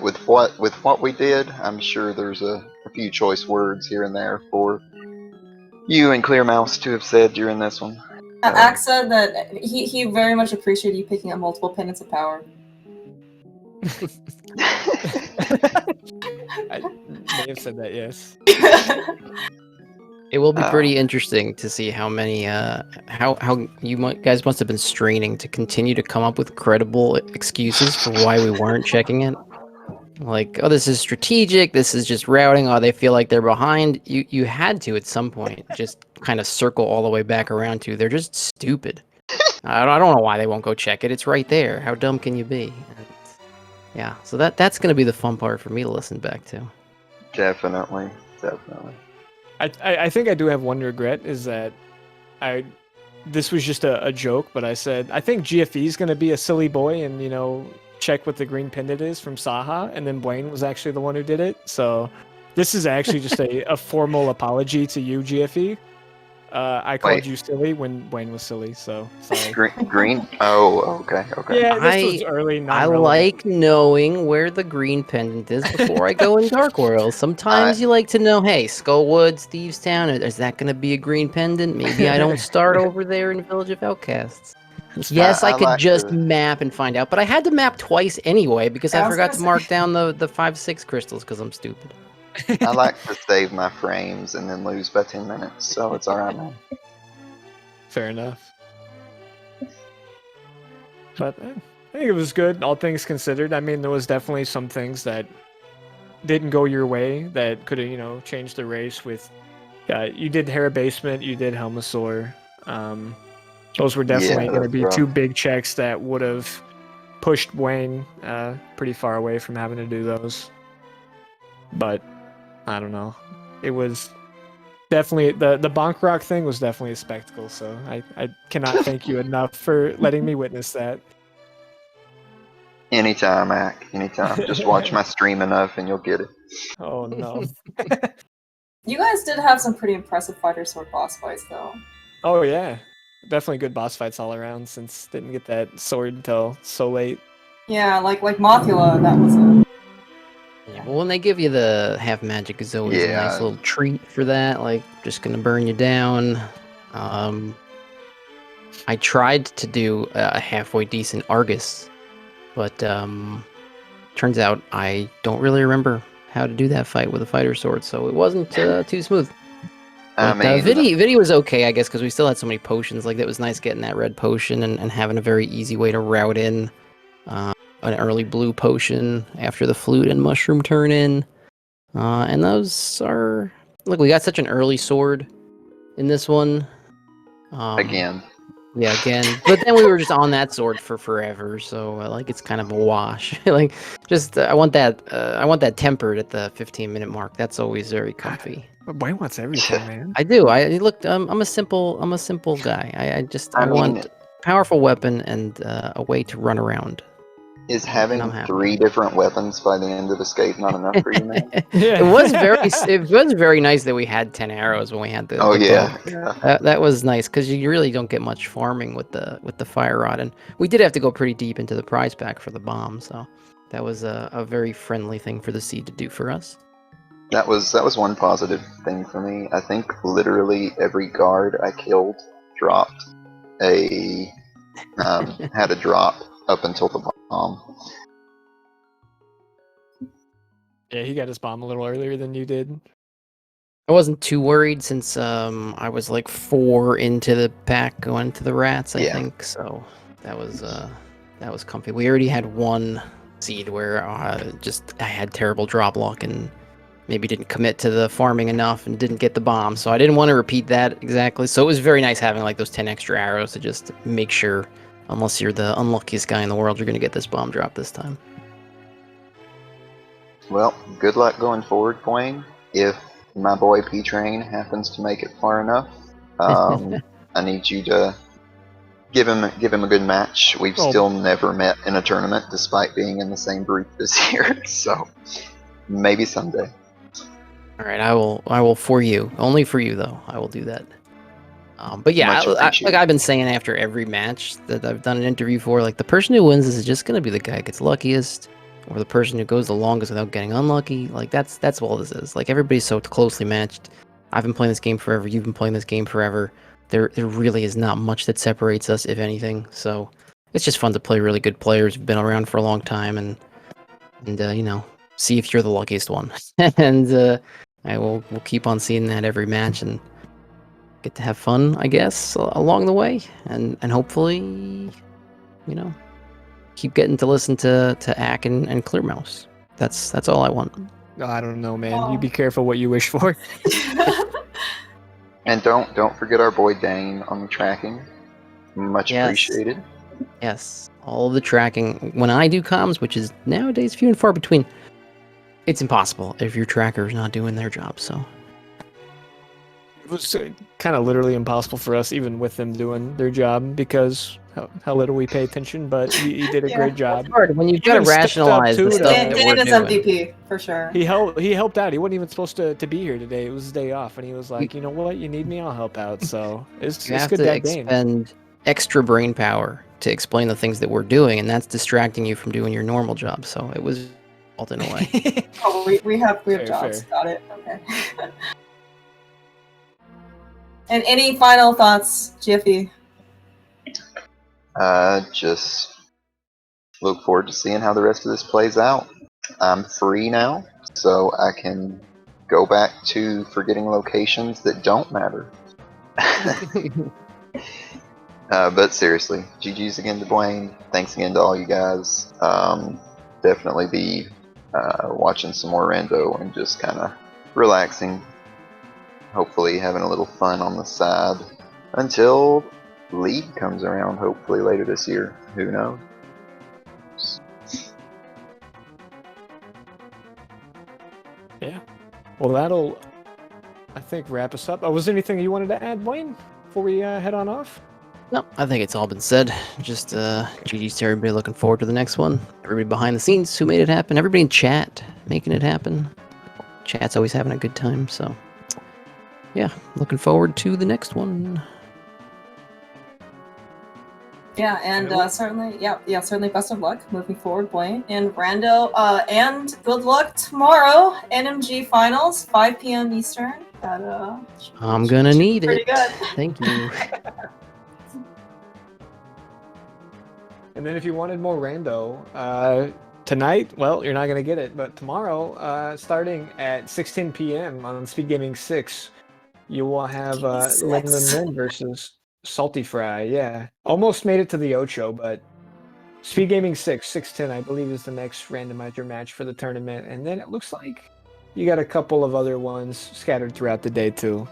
with what we did, I'm sure there's a few choice words here and there for you and Clear Mouse to have said during this one. Ak said that he very much appreciated you picking up multiple pendants of power. I may have said that, yes. It will be pretty interesting to see how many, how you guys must have been straining to continue to come up with credible excuses for why we weren't checking it. Like, oh, this is strategic, this is just routing, oh, they feel like they're behind. You had to, at some point, just kind of circle all the way back around to, they're just stupid. I don't know why they won't go check it, it's right there. How dumb can you be? And, yeah, so that's going to be the fun part for me to listen back to. Definitely. I think I do have one regret, is that this was just a joke, but I said, I think GFE is going to be a silly boy and, check what the green pendant is from Saha, and then Buane was actually the one who did it. So this is actually just a formal apology to you, GFE. I called you silly when Buane was silly, so sorry. Green? Oh, okay. Yeah, this was early. I like knowing where the green pendant is before I go in Dark World. Sometimes you like to know, hey, Skullwoods, Thieves Town, is that going to be a green pendant? Maybe I don't start over there in Village of Outcasts. Yes, I could just map and find out, but I had to map twice anyway because I forgot to mark down the 5-6 crystals because I'm stupid. I like to save my frames and then lose by 10 minutes, so it's alright, man. Fair enough. But I think it was good, all things considered. I mean, there was definitely some things that didn't go your way that could have, changed the race with... you did Hera Basement, you did Helmasaur. Those were definitely going to be two big checks that would have pushed Buane pretty far away from having to do those. But I don't know. It was definitely the Bonk Rock thing was definitely a spectacle. So I cannot thank you enough for letting me witness that. Anytime, Ak. Anytime. Just watch my stream enough and you'll get it. Oh no. You guys did have some pretty impressive fighter sword boss fights, though. Oh yeah. Definitely good boss fights all around, since didn't get that sword until so late. Yeah, like Mothula, that was a... Yeah, well, when they give you the half magic is always a nice little treat for that, like, just gonna burn you down. I tried to do a halfway decent Argus, but turns out I don't really remember how to do that fight with a fighter sword, so it wasn't too smooth. But, Vidi was okay, I guess, because we still had so many potions. Like, that was nice getting that red potion and having a very easy way to route in an early blue potion after the flute and mushroom turn in. And those are look, we got such an early sword in this one. Again. Yeah, again. But then we were just on that sword for forever, so like it's kind of a wash. Like, just I want that tempered at the 15-minute mark. That's always very comfy. But Buane wants everything, man. I do. I look. I'm a simple guy. I mean, want powerful weapon and a way to run around. Is And having I'm happy. 3 different weapons by the end of Escape not enough for you, man? It was very nice that we had 10 arrows when we had the. Oh the yeah. bow. That was nice because you really don't get much farming with the fire rod, and we did have to go pretty deep into the prize pack for the bomb, so that was a very friendly thing for the seed to do for us. That was one positive thing for me. I think literally every guard I killed dropped had a drop up until the bomb. Yeah, he got his bomb a little earlier than you did. I wasn't too worried since I was like 4 into the pack going to the rats, I think. So that was comfy. We already had one seed where I had terrible drop luck and maybe didn't commit to the farming enough and didn't get the bomb. So I didn't want to repeat that exactly. So it was very nice having like those 10 extra arrows to just make sure, unless you're the unluckiest guy in the world, you're going to get this bomb drop this time. Well, good luck going forward, Buane. If my boy P-Train happens to make it far enough, I need you to give him a good match. We've still never met in a tournament, despite being in the same group this year. So maybe someday. All right, I will for you. Only for you though. I will do that. But yeah, like I've been saying after every match that I've done an interview for, like the person who wins is just gonna be the guy who gets luckiest, or the person who goes the longest without getting unlucky. Like that's all this is. Like everybody's so closely matched. I've been playing this game forever. You've been playing this game forever. There really is not much that separates us, if anything. So it's just fun to play really good players who've been around for a long time and see if you're the luckiest one. And we'll keep on seeing that every match and get to have fun, I guess, along the way, and hopefully, keep getting to listen to Ack and Clear Mouse. That's all I want. I don't know, man. You be careful what you wish for. And don't forget our boy Dane on the tracking. Much appreciated. Yes, all the tracking. When I do comms, which is nowadays few and far between, it's impossible if your tracker is not doing their job. So it was kind of literally impossible for us, even with them doing their job, because how little we pay attention. But he did a great job. It's hard when you've got to rationalize the stuff that we're doing. MVP for sure. He helped out. He wasn't even supposed to be here today. It was his day off, and he was like, "You know what? You need me, I'll help out." So it's you have good to expend extra brain power to explain the things that we're doing, and that's distracting you from doing your normal job. So it was in a way. We have jobs. Fair. Got it. Okay. And any final thoughts, Jiffy? Just look forward to seeing how the rest of this plays out. I'm free now, so I can go back to forgetting locations that don't matter. But seriously, GG's again to Buane. Thanks again to all you guys. Definitely be watching some more Rando and just kind of relaxing. Hopefully having a little fun on the side until League comes around, hopefully later this year. Who knows? Yeah. Well, that'll, I think, wrap us up. Was there anything you wanted to add, Buane, before we head on off? No, I think it's all been said. Just GG's to everybody, looking forward to the next one. Everybody behind the scenes who made it happen. Everybody in chat making it happen. Chat's always having a good time, so yeah, looking forward to the next one. Yeah, and certainly best of luck moving forward, Buane and Rando. And good luck tomorrow, NMG Finals, 5 p.m. Eastern. I'm gonna need pretty it. Good. Thank you. And then if you wanted more Rando, tonight, well, you're not going to get it, but tomorrow, starting at 6:10 p.m. on SpeedGaming 6, you will have Lemon versus Salty Fry. Yeah, almost made it to the Ocho, but SpeedGaming 6, 6:10, I believe, is the next randomizer match for the tournament. And then it looks like you got a couple of other ones scattered throughout the day too.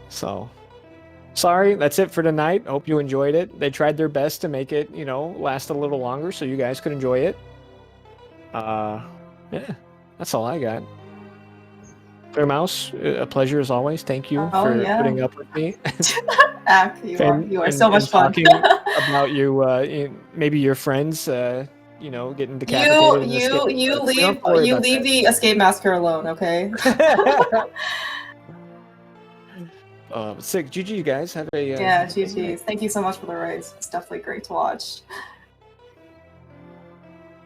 So, sorry, that's it for tonight. Hope you enjoyed it. They tried their best to make it, last a little longer so you guys could enjoy it. Yeah, that's all I got. Clear Mouse, a pleasure as always. Thank you for putting up with me. Ak, you are so much fun. Talking about you, maybe your friends, getting decapitated. You leave the escape masker alone, okay? Sick. GG, you guys. Have a GG's. Thank you so much for the raise. It's definitely great to watch.